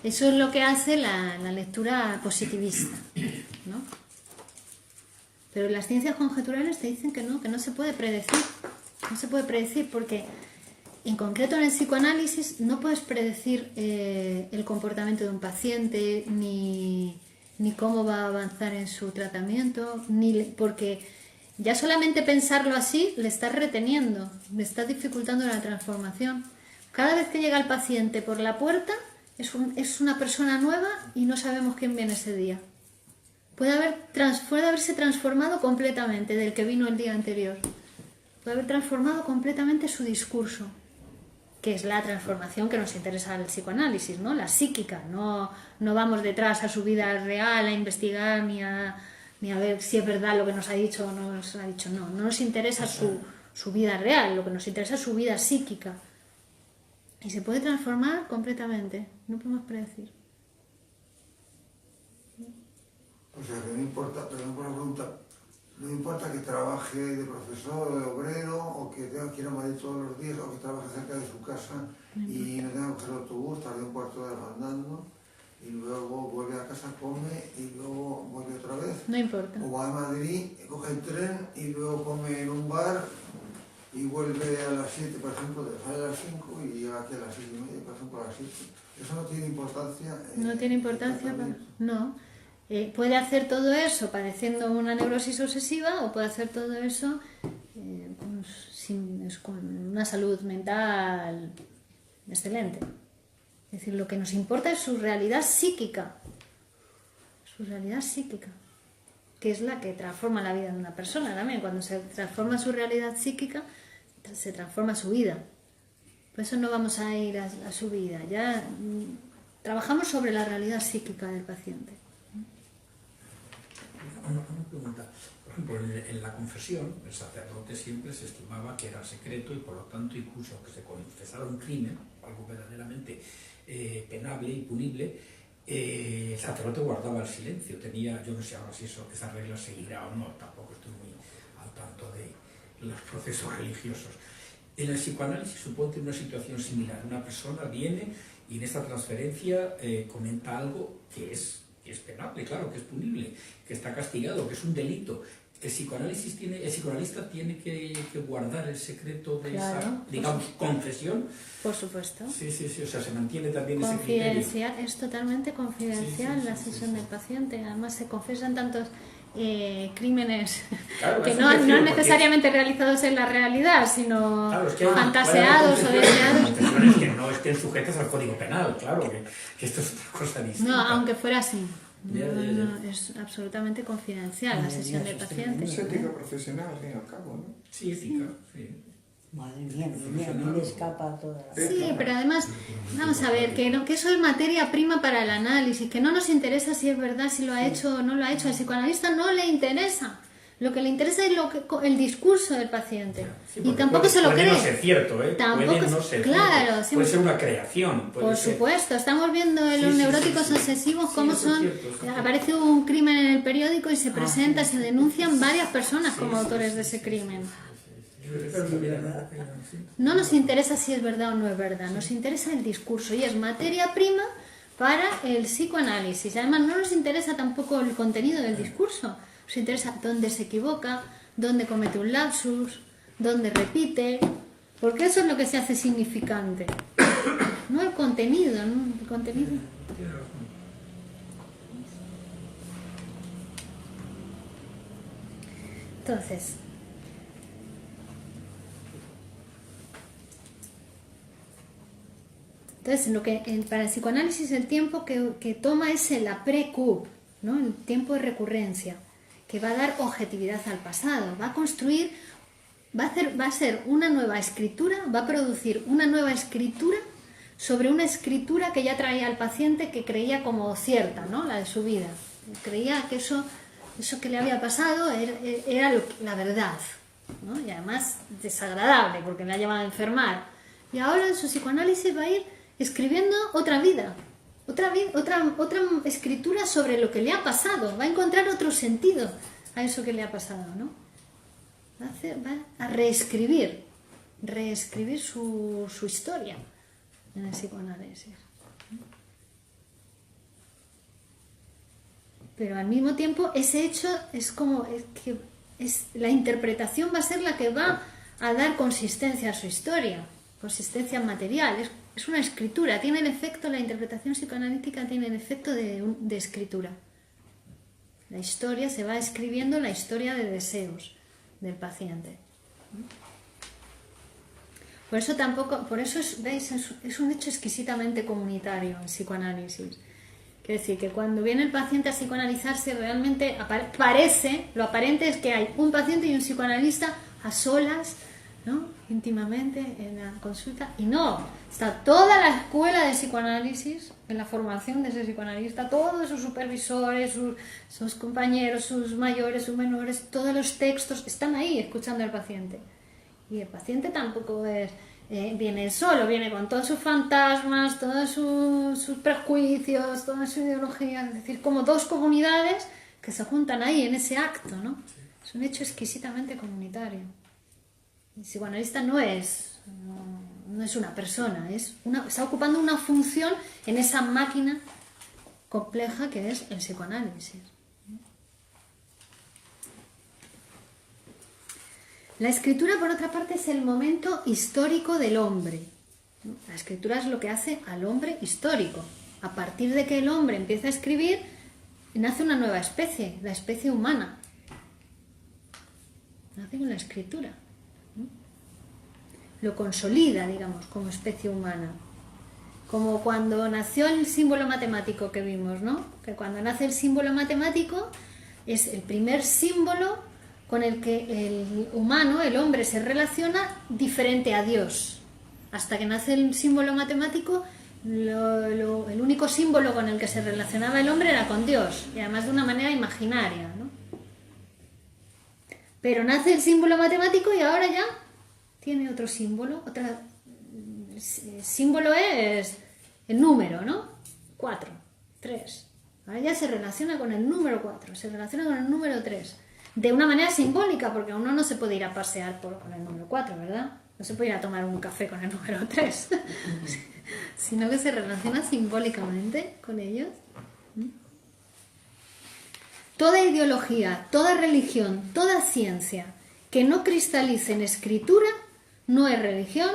Eso es lo que hace la lectura positivista, ¿no? Pero las ciencias conjeturales te dicen que no se puede predecir. No se puede predecir porque, en concreto en el psicoanálisis, no puedes predecir el comportamiento de un paciente, ni cómo va a avanzar en su tratamiento, porque ya solamente pensarlo así le estás reteniendo, le estás dificultando la transformación. Cada vez que llega el paciente por la puerta es una persona nueva y no sabemos quién viene ese día. Puede haberse transformado completamente del que vino el día anterior. Puede haber transformado completamente su discurso, que es la transformación que nos interesa al psicoanálisis, ¿no? La psíquica. No vamos detrás a su vida real a investigar ni a ver si es verdad lo que nos ha dicho o no nos ha dicho. No nos interesa su vida real, lo que nos interesa es su vida psíquica. Y se puede transformar completamente, no podemos predecir. O sea, que no importa, perdón por la pregunta, no importa que trabaje de profesor o de obrero, o que tenga que ir a Madrid todos los días, o que trabaje cerca de su casa y no tenga que coger el autobús, tarde un cuarto de hora andando, y luego vuelve a casa, come, y luego vuelve otra vez. No importa. O va a Madrid, coge el tren, y luego come en un bar, y vuelve a las 7, por ejemplo, sale a las 5 y llega aquí a las 6:30, por ejemplo, a las 7. Eso no tiene importancia. No tiene importancia, no. Puede hacer todo eso padeciendo una neurosis obsesiva, o puede hacer todo eso con una salud mental excelente. Es decir, lo que nos importa es su realidad psíquica. Su realidad psíquica, que es la que transforma la vida de una persona también. Cuando se transforma su realidad psíquica, se transforma su vida. Por eso no vamos a ir a su vida. Ya trabajamos sobre la realidad psíquica del paciente. Una pregunta. Por ejemplo, en la confesión, el sacerdote siempre se estimaba que era secreto y por lo tanto, incluso aunque se confesara un crimen, algo verdaderamente penable y punible, el sacerdote guardaba el silencio. Yo no sé ahora si esa regla seguirá o no, tampoco estoy muy al tanto de los procesos religiosos. En el psicoanálisis suponte una situación similar. Una persona viene y en esta transferencia comenta algo que es penable, claro, que es punible, que está castigado, que es un delito. El psicoanalista tiene que guardar el secreto de esa, digamos, confesión. Por supuesto. Sí, o sea, se mantiene también ese criterio. Es totalmente confidencial la sesión del paciente. Además, se confiesan tantos crímenes Claro, que eso no me refiero, necesariamente realizados en la realidad, sino Claro, es que fantaseados o deseados. confesiones que no estén sujetas al Código Penal, claro, que esto es otra cosa distinta. No, aunque fuera así. Ya. No, es absolutamente confidencial la sesión del paciente. Es ética profesional, al fin y al cabo, ¿no? Sí, ética, sí. Madre mía, a mí me escapa toda la... Sí, pero además, vamos a ver, que eso es materia prima para el análisis, que no nos interesa si es verdad, si lo ha hecho o no lo ha hecho. Al psicoanalista no le interesa. Lo que le interesa es el discurso del paciente. Sí, y porque tampoco se lo puede cree. no ser cierto, ¿eh? Tampoco Puede no es- ser claro, cierto. sí, Puede ser una creación. Por supuesto, estamos viendo en los Sí, sí, neuróticos sí, sí. obsesivos Sí, cómo eso es son. cierto, eso es cierto. Aparece un crimen en el periódico y se presenta, se denuncian varias personas como autores de ese crimen. No nos interesa si es verdad o no es verdad, nos interesa el discurso y es materia prima para el psicoanálisis. Además, no nos interesa tampoco el contenido del discurso, nos interesa dónde se equivoca, dónde comete un lapsus, dónde repite, porque eso es lo que se hace significante. No el contenido, ¿no? El contenido. Entonces para el psicoanálisis el tiempo que toma es el après-coup, ¿no? El tiempo de recurrencia, que va a dar objetividad al pasado, va a construir, va a ser una nueva escritura, va a producir una nueva escritura sobre una escritura que ya traía al paciente que creía como cierta, ¿no? La de su vida. Creía que eso que le había pasado era la verdad, ¿no? Y además desagradable porque le ha llevado a enfermar. Y ahora en su psicoanálisis va a ir escribiendo otra vida, otra escritura sobre lo que le ha pasado, va a encontrar otro sentido a eso que le ha pasado, ¿no? Va a reescribir su historia en el psicoanálisis. Pero al mismo tiempo ese hecho la interpretación va a ser la que va a dar consistencia a su historia, consistencia material, es una escritura, tiene el efecto, la interpretación psicoanalítica tiene el efecto de escritura. La historia se va escribiendo, la historia de deseos del paciente. Por eso ¿veis? Es un hecho exquisitamente comunitario el psicoanálisis. Quiere decir que cuando viene el paciente a psicoanalizarse realmente lo aparente es que hay un paciente y un psicoanalista a solas, ¿no? Íntimamente en la consulta, y no, está toda la escuela de psicoanálisis en la formación de ese psicoanalista, todos sus supervisores, sus compañeros, sus mayores, sus menores, todos los textos están ahí escuchando al paciente. Y el paciente tampoco viene solo, viene con todos sus fantasmas, todos sus prejuicios, toda su ideología, es decir, como dos comunidades que se juntan ahí en ese acto, ¿no? Es un hecho exquisitamente comunitario. El psicoanalista no es una persona, está ocupando una función en esa máquina compleja que es el psicoanálisis. La escritura, por otra parte, es el momento histórico del hombre. La escritura es lo que hace al hombre histórico. A partir de que el hombre empieza a escribir, nace una nueva especie, la especie humana. Nace con la escritura. Lo consolida, digamos, como especie humana. Como cuando nació el símbolo matemático que vimos, ¿no? Que cuando nace el símbolo matemático es el primer símbolo con el que el humano, el hombre, se relaciona diferente a Dios. Hasta que nace el símbolo matemático, el único símbolo con el que se relacionaba el hombre era con Dios, y además de una manera imaginaria, ¿no? Pero nace el símbolo matemático y ahora ya tiene otro símbolo. Símbolo es el número, ¿no? 4, 3. Ahora ya se relaciona con el número 4, se relaciona con el número 3. De una manera simbólica, porque uno no se puede ir a pasear con el número 4, ¿verdad? No se puede ir a tomar un café con el número 3. Sino que se relaciona simbólicamente con ellos. Toda ideología, toda religión, toda ciencia que no cristalice en escritura no es religión,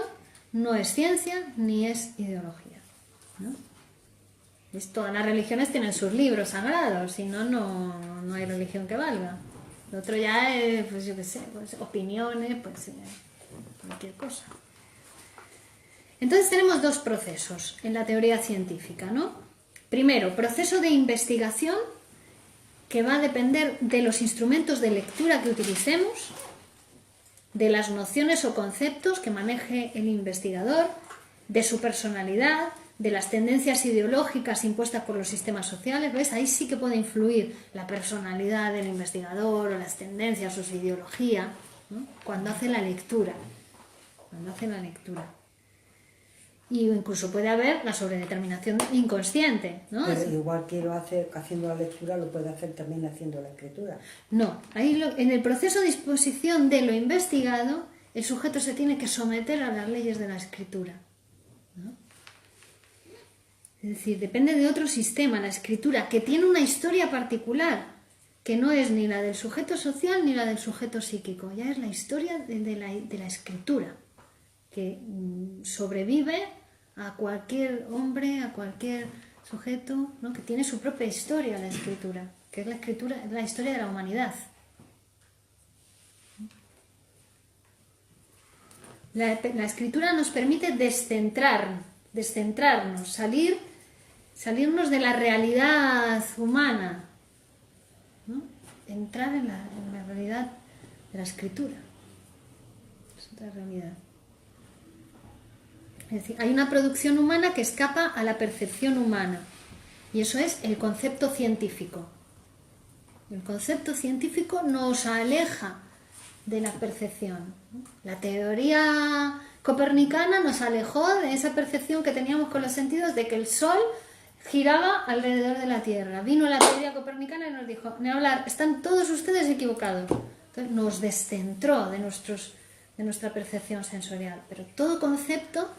no es ciencia, ni es ideología, ¿no? Todas las religiones tienen sus libros sagrados, si no, no hay religión que valga. Lo otro ya es, pues yo qué sé, pues, opiniones, pues cualquier cosa. Entonces tenemos dos procesos en la teoría científica, ¿no? Primero, proceso de investigación, que va a depender de los instrumentos de lectura que utilicemos, de las nociones o conceptos que maneje el investigador, de su personalidad, de las tendencias ideológicas impuestas por los sistemas sociales. ¿Ves? Ahí sí que puede influir la personalidad del investigador o las tendencias o su ideología, ¿no? Cuando hace la lectura. Y incluso puede haber la sobredeterminación inconsciente, ¿no? Pero igual que lo hace haciendo la lectura, lo puede hacer también haciendo la escritura. No, ahí en el proceso de disposición de lo investigado, el sujeto se tiene que someter a las leyes de la escritura, ¿no? Es decir, depende de otro sistema, la escritura, que tiene una historia particular, que no es ni la del sujeto social ni la del sujeto psíquico, ya es la historia de la escritura, que sobrevive a cualquier hombre, a cualquier sujeto, ¿no? Que tiene su propia historia, la escritura, que es la historia de la humanidad. La escritura nos permite descentrarnos, salirnos de la realidad humana, ¿no? Entrar en la realidad de la escritura. Es otra realidad. Es decir, hay una producción humana que escapa a la percepción humana, y eso es el concepto científico. El concepto científico nos aleja de la percepción. La teoría copernicana nos alejó de esa percepción que teníamos con los sentidos de que el Sol giraba alrededor de la Tierra. Vino la teoría copernicana y nos dijo: Neolar, están todos ustedes equivocados. Entonces nos descentró de nuestra percepción sensorial. Pero todo concepto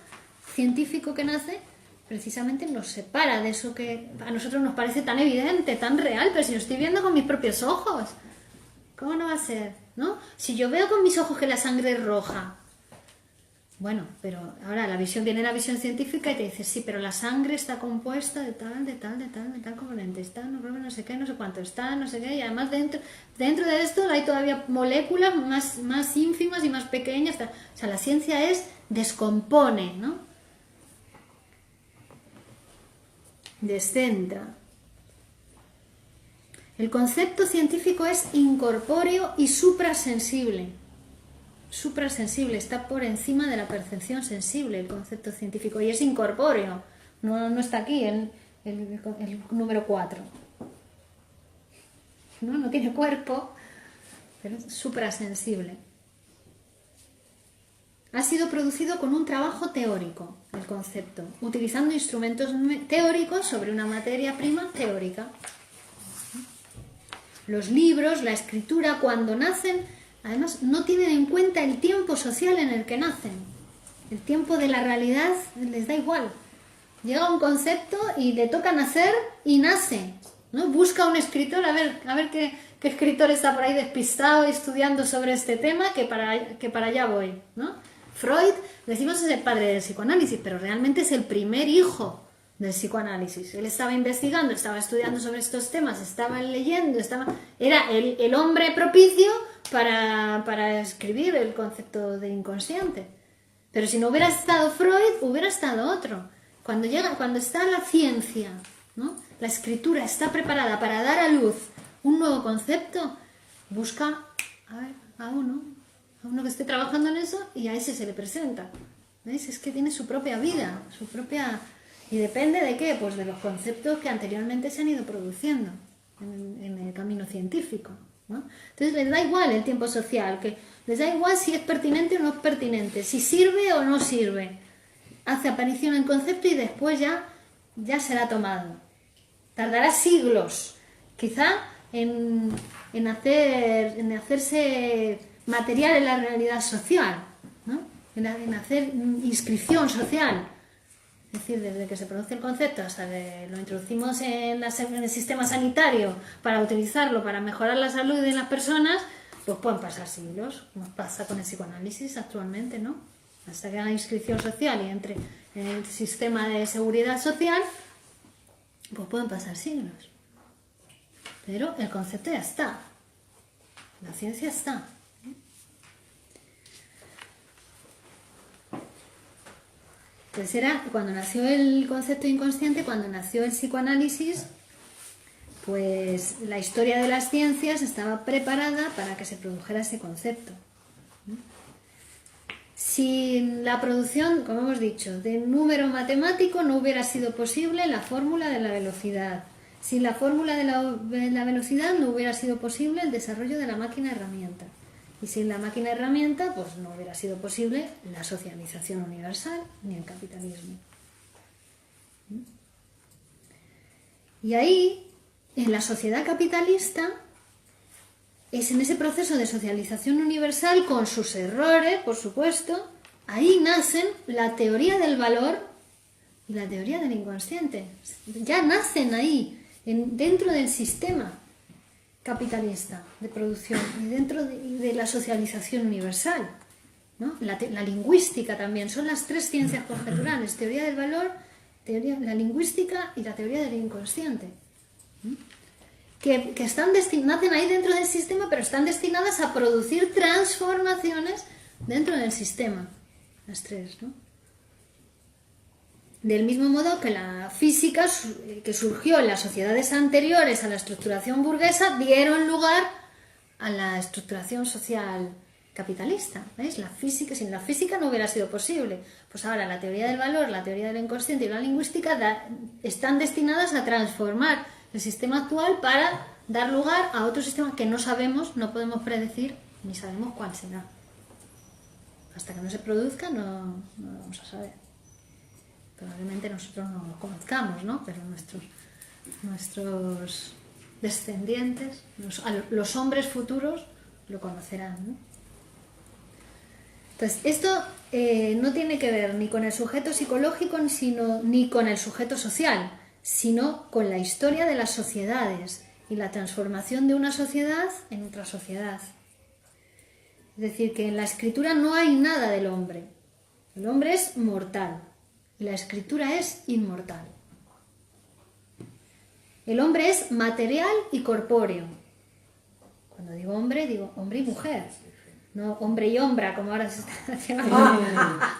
científico que nace precisamente nos separa de eso que a nosotros nos parece tan evidente, tan real, pero si lo estoy viendo con mis propios ojos, ¿cómo no va a ser? ¿No? Si yo veo con mis ojos que la sangre es roja, bueno, pero ahora viene la visión científica y te dice: sí, pero la sangre está compuesta de tal componente, está, no sé qué, no sé cuánto, está, no sé qué, y además dentro de esto hay todavía moléculas más ínfimas y más pequeñas. O sea, la ciencia descompone, ¿no? Descentra. El concepto científico es incorpóreo y suprasensible. Suprasensible, está por encima de la percepción sensible el concepto científico, y es incorpóreo. No está aquí el número 4. No tiene cuerpo, pero es suprasensible. Ha sido producido con un trabajo teórico, el concepto, utilizando instrumentos teóricos sobre una materia prima teórica. Los libros, la escritura, cuando nacen, además no tienen en cuenta el tiempo social en el que nacen. El tiempo de la realidad les da igual. Llega un concepto y le toca nacer y nace, ¿no? Busca un escritor, a ver qué escritor está por ahí despistado estudiando sobre este tema, que para allá voy, ¿no? Freud, decimos, es el padre del psicoanálisis, pero realmente es el primer hijo del psicoanálisis. Él estaba investigando, estaba estudiando sobre estos temas, estaba leyendo, era el hombre propicio para escribir el concepto de inconsciente. Pero si no hubiera estado Freud, hubiera estado otro. Cuando está la ciencia, ¿no? La escritura está preparada para dar a luz un nuevo concepto, busca a uno que esté trabajando en eso, y a ese se le presenta. ¿Veis? Es que tiene su propia vida, y depende de qué, pues de los conceptos que anteriormente se han ido produciendo en el camino científico, ¿no? Entonces les da igual el tiempo social, que les da igual si es pertinente o no es pertinente, si sirve o no sirve. Hace aparición el concepto y después ya será tomado. Tardará siglos, quizá, en hacerse material en la realidad social, ¿no? En hacer inscripción social. Es decir, desde que se produce el concepto hasta que lo introducimos en el sistema sanitario para utilizarlo para mejorar la salud de las personas, pues pueden pasar siglos, como pasa con el psicoanálisis actualmente, ¿no? Hasta que haga inscripción social y entre en el sistema de seguridad social, Pues pueden pasar siglos. Pero el concepto ya está. La ciencia está. Entonces era cuando nació el concepto inconsciente, cuando nació el psicoanálisis, pues la historia de las ciencias estaba preparada para que se produjera ese concepto. Sin la producción, como hemos dicho, de número matemático no hubiera sido posible la fórmula de la velocidad. Sin la fórmula de la velocidad no hubiera sido posible el desarrollo de la máquina herramienta. Y sin la máquina herramienta, pues no hubiera sido posible la socialización universal ni el capitalismo. Y ahí, en la sociedad capitalista, es en ese proceso de socialización universal, con sus errores, por supuesto, ahí nacen la teoría del valor y la teoría del inconsciente. Ya nacen ahí, dentro del sistema capitalista de producción y dentro de la socialización universal, ¿no? La lingüística también, son las tres ciencias conjeturales: teoría del valor, la lingüística y la teoría del inconsciente. Que nacen ahí dentro del sistema, pero están destinadas a producir transformaciones dentro del sistema, las tres, ¿no? Del mismo modo que la física, que surgió en las sociedades anteriores a la estructuración burguesa, dieron lugar a la estructuración social capitalista. ¿Veis? Sin la física no hubiera sido posible. Pues ahora la teoría del valor, la teoría del inconsciente y la lingüística están destinadas a transformar el sistema actual para dar lugar a otro sistema que no sabemos, no podemos predecir, ni sabemos cuál será. Hasta que no se produzca no lo vamos a saber. Probablemente nosotros no lo conozcamos, ¿no? Pero nuestros descendientes, los hombres futuros, lo conocerán, ¿no? Entonces, esto no tiene que ver ni con el sujeto psicológico ni con el sujeto social, sino con la historia de las sociedades y la transformación de una sociedad en otra sociedad. Es decir, que en la escritura no hay nada del hombre. El hombre es mortal y la escritura es inmortal. El hombre es material y corpóreo. Cuando digo hombre y mujer. No hombre y hombra, como ahora se está haciendo.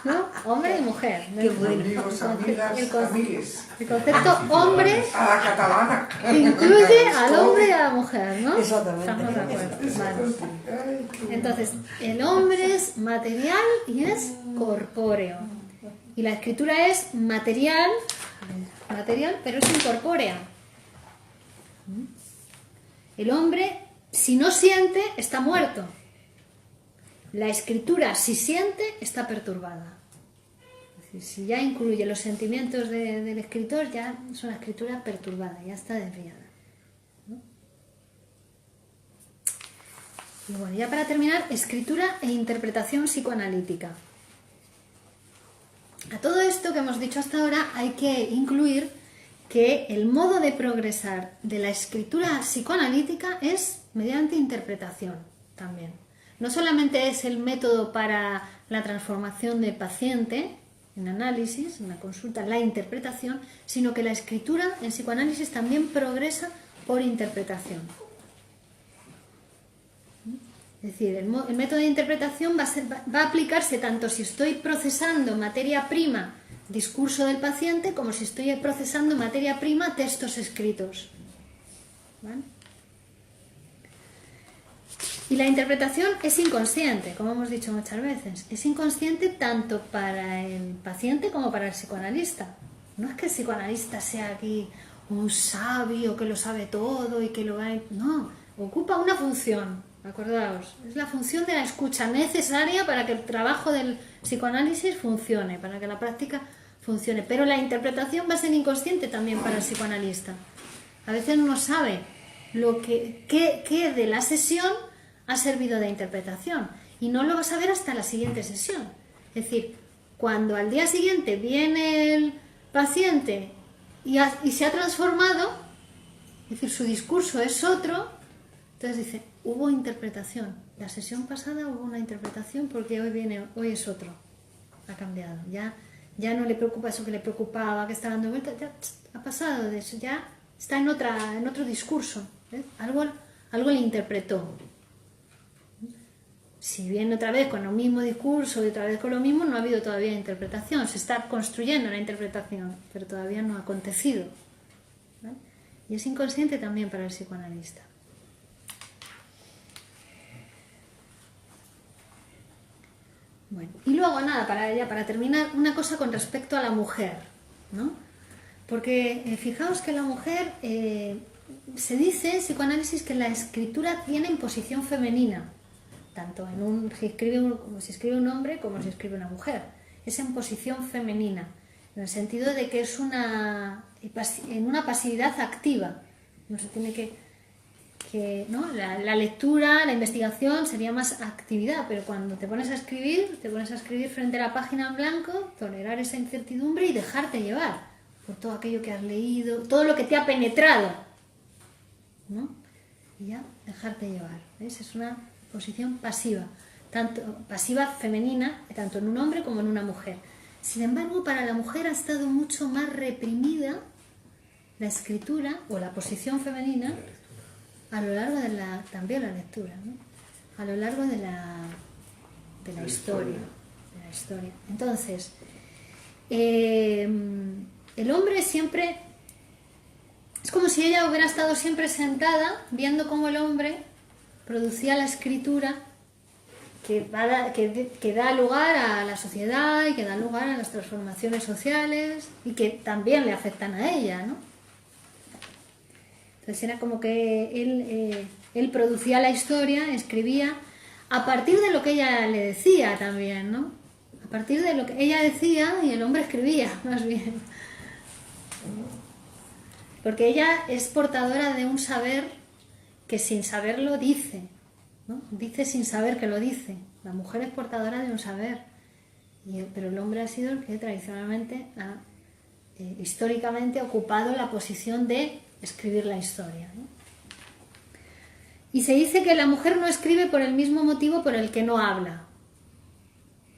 ¿No? Hombre y mujer. Qué bueno. Amigos, amigas, amigues. El concepto hombre A la catalana. incluye al hombre y a la mujer, ¿no? Exactamente. Estamos de acuerdo. Vale. Entonces, el hombre es material y es corpóreo. Y la escritura es material, pero es incorpórea. El hombre, si no siente, está muerto. La escritura, si siente, está perturbada. Es decir, si ya incluye los sentimientos del escritor, ya es una escritura perturbada, ya está desviada, ¿no? Y bueno, ya para terminar, escritura e interpretación psicoanalítica. A todo esto que hemos dicho hasta ahora hay que incluir que el modo de progresar de la escritura psicoanalítica es mediante interpretación también. No solamente es el método para la transformación del paciente en análisis, en la consulta, la interpretación, sino que la escritura en psicoanálisis también progresa por interpretación. Es decir, el método de interpretación va a aplicarse tanto si estoy procesando materia prima, discurso del paciente, como si estoy procesando materia prima, textos escritos. ¿Vale? Y la interpretación es inconsciente, como hemos dicho muchas veces. Es inconsciente tanto para el paciente como para el psicoanalista. No es que el psicoanalista sea aquí un sabio que lo sabe todo y que lo va a... No, ocupa una función, acordaos. Es la función de la escucha necesaria para que el trabajo del psicoanálisis funcione, para que la práctica funcione. Pero la interpretación va a ser inconsciente también para el psicoanalista. A veces no sabe qué de la sesión ha servido de interpretación y no lo va a saber hasta la siguiente sesión. Es decir, cuando al día siguiente viene el paciente y se ha transformado, es decir, su discurso es otro, entonces dice, hubo interpretación. La sesión pasada hubo una interpretación porque hoy es otro. Ha cambiado. Ya ya no le preocupa eso que le preocupaba, que está dando vueltas, ya ha pasado de eso, ya está en otro discurso, algo le interpretó. Si viene otra vez con el mismo discurso y otra vez con lo mismo, no ha habido todavía interpretación, se está construyendo la interpretación, pero todavía no ha acontecido, ¿vale? Y es inconsciente también para el psicoanalista. Bueno, y luego nada, para terminar, una cosa con respecto a la mujer, ¿no? Porque fijaos que la mujer, se dice en psicoanálisis que la escritura tiene en posición femenina, tanto si escribe un hombre como si escribe una mujer, es en posición femenina, en el sentido de que es en una pasividad activa, no se tiene ¿no? La lectura, la investigación sería más actividad, pero cuando te pones a escribir frente a la página en blanco, tolerar esa incertidumbre y dejarte llevar por todo aquello que has leído, todo lo que te ha penetrado, ¿no? Y ya dejarte llevar, ¿ves? Es una posición pasiva, pasiva femenina, tanto en un hombre como en una mujer. Sin embargo, para la mujer ha estado mucho más reprimida la escritura o la posición femenina a lo largo de también la lectura, ¿no? A lo largo de la historia. Entonces, el hombre siempre, es como si ella hubiera estado siempre sentada viendo cómo el hombre producía la escritura que da lugar a la sociedad y que da lugar a las transformaciones sociales y que también le afectan a ella, ¿no? Entonces era como que él producía la historia, escribía a partir de lo que ella le decía también, ¿no? A partir de lo que ella decía y el hombre escribía, más bien. Porque ella es portadora de un saber que sin saberlo dice, ¿no? Dice sin saber que lo dice. La mujer es portadora de un saber, pero el hombre ha sido el que tradicionalmente históricamente ha ocupado la posición de escribir la historia, ¿no? Y se dice que la mujer no escribe por el mismo motivo por el que no habla,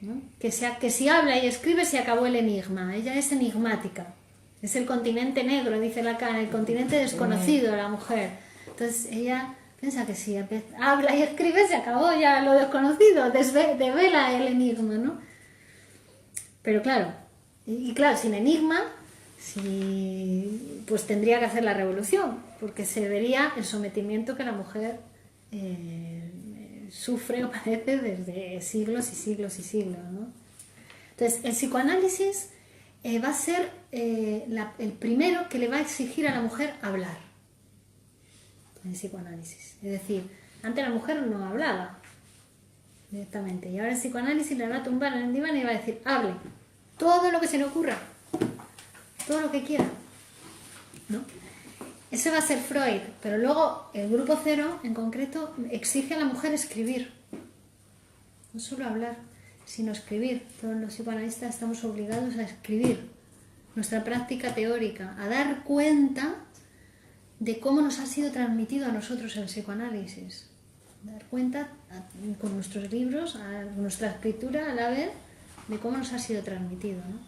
¿no? Que si habla y escribe se acabó el enigma. Ella es enigmática, es el continente negro, dice Lacan, el continente desconocido de la mujer. Entonces ella piensa que si habla y escribe se acabó ya lo desconocido, devela el enigma, ¿no? Pero claro, claro, sin enigma, pues tendría que hacer la revolución, porque se vería el sometimiento que la mujer sufre o padece desde siglos y siglos y siglos, ¿no? Entonces, el psicoanálisis va a ser el primero que le va a exigir a la mujer hablar en psicoanálisis. Es decir, antes la mujer no hablaba directamente y ahora el psicoanálisis le va a tumbar en el diván y va a decir, hable, todo lo que se le ocurra, todo lo que quiera, ¿no? Eso va a ser Freud, pero luego el grupo cero en concreto exige a la mujer escribir, no solo hablar, sino escribir. Todos los psicoanalistas estamos obligados a escribir nuestra práctica teórica, a dar cuenta de cómo nos ha sido transmitido a nosotros el psicoanálisis, dar cuenta con nuestros libros, a nuestra escritura a la vez, de cómo nos ha sido transmitido, ¿no?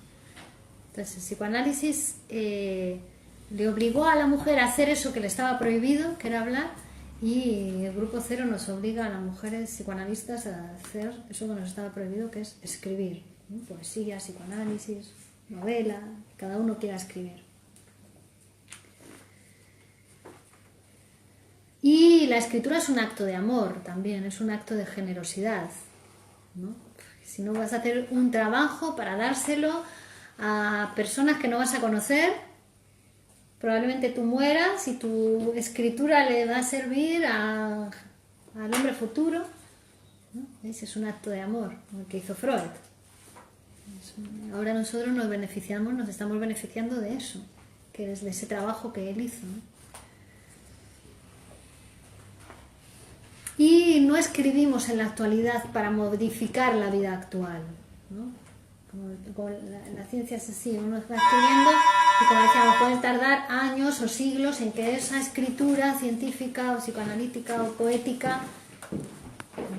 Entonces el psicoanálisis le obligó a la mujer a hacer eso que le estaba prohibido, que era hablar, y el grupo cero nos obliga a las mujeres psicoanalistas a hacer eso que nos estaba prohibido, que es escribir, ¿no? Poesía, psicoanálisis, novela, cada uno quiera escribir. Y la escritura es un acto de amor también, es un acto de generosidad, ¿no? Si no vas a hacer un trabajo para dárselo a personas que no vas a conocer, probablemente tú mueras y tu escritura le va a servir al hombre futuro, ¿no? Ese es un acto de amor, como el que hizo Freud. Ahora nosotros nos estamos beneficiando de eso, que es de ese trabajo que él hizo, ¿no? Y no escribimos en la actualidad para modificar la vida actual, ¿no? Como la ciencia es así, uno va escribiendo y, como decíamos, puede tardar años o siglos en que esa escritura científica o psicoanalítica o poética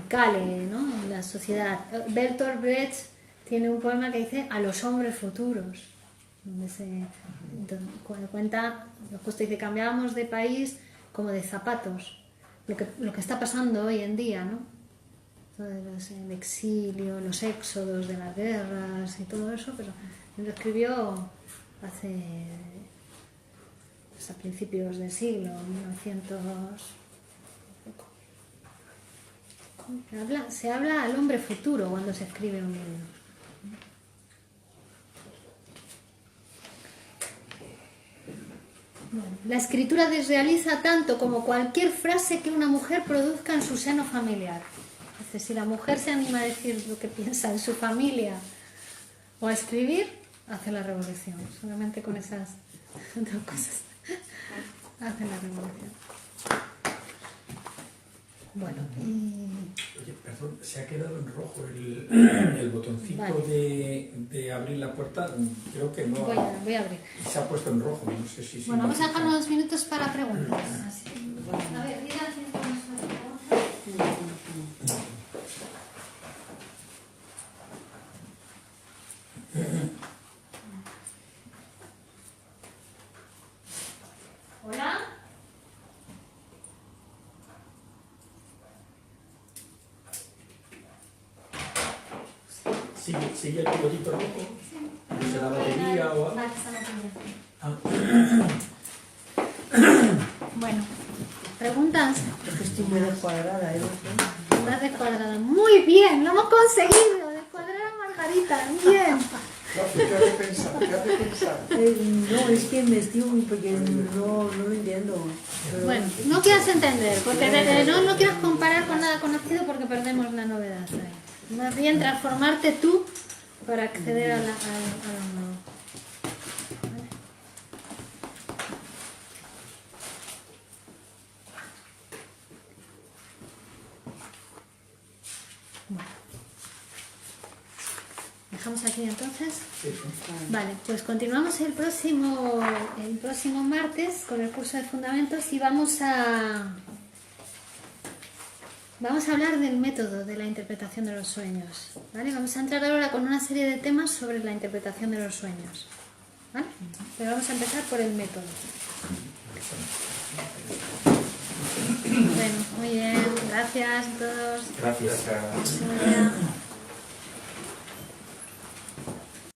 cale, ¿no?, en la sociedad. Bertolt Brecht tiene un poema que dice a los hombres futuros, donde cuenta, justo dice, cambiábamos de país como de zapatos, lo que está pasando hoy en día, ¿no? Todo el exilio, los éxodos de las guerras y todo eso, pero él lo escribió a principios del siglo, 1900. Se habla al hombre futuro cuando se escribe un libro. Bueno, la escritura desrealiza tanto como cualquier frase que una mujer produzca en su seno familiar. Es decir, si la mujer se anima a decir lo que piensa en su familia o a escribir, hace la revolución. Solamente con esas dos cosas hace la revolución. Bueno, Oye, perdón, se ha quedado en rojo el botoncito Vale. de abrir la puerta. Creo que no. voy a abrir. Se ha puesto en rojo, no sé si. Bueno, vamos a dejar unos minutos para preguntas. A ver, diga si tenemos preguntas. Hola. ¿Sigue el pilotito rojo? ¿Se la batería o algo? Vale, está la batería. Ah. Bueno, preguntas. Es que estoy muy descuadrada, ¿eh? Estás descuadrada. Muy bien, lo hemos conseguido. Descuadrar a Margarita. Bien. ¿Qué hace pensar? ¿Qué hace pensar? No, es que me estoy muy porque no lo entiendo. Pero Bueno, no quieras entender, porque no quieras comparar con nada conocido porque perdemos la novedad ahí. Más bien transformarte tú para acceder a lo nuevo. ¿Vale? Bueno. ¿Dejamos aquí entonces? Vale, pues continuamos el próximo martes con el curso de fundamentos y vamos a hablar del método de la interpretación de los sueños, ¿vale? Vamos a entrar ahora con una serie de temas sobre la interpretación de los sueños, ¿vale? Pero vamos a empezar por el método. Bueno, muy bien, gracias a todos. Gracias. Hasta luego.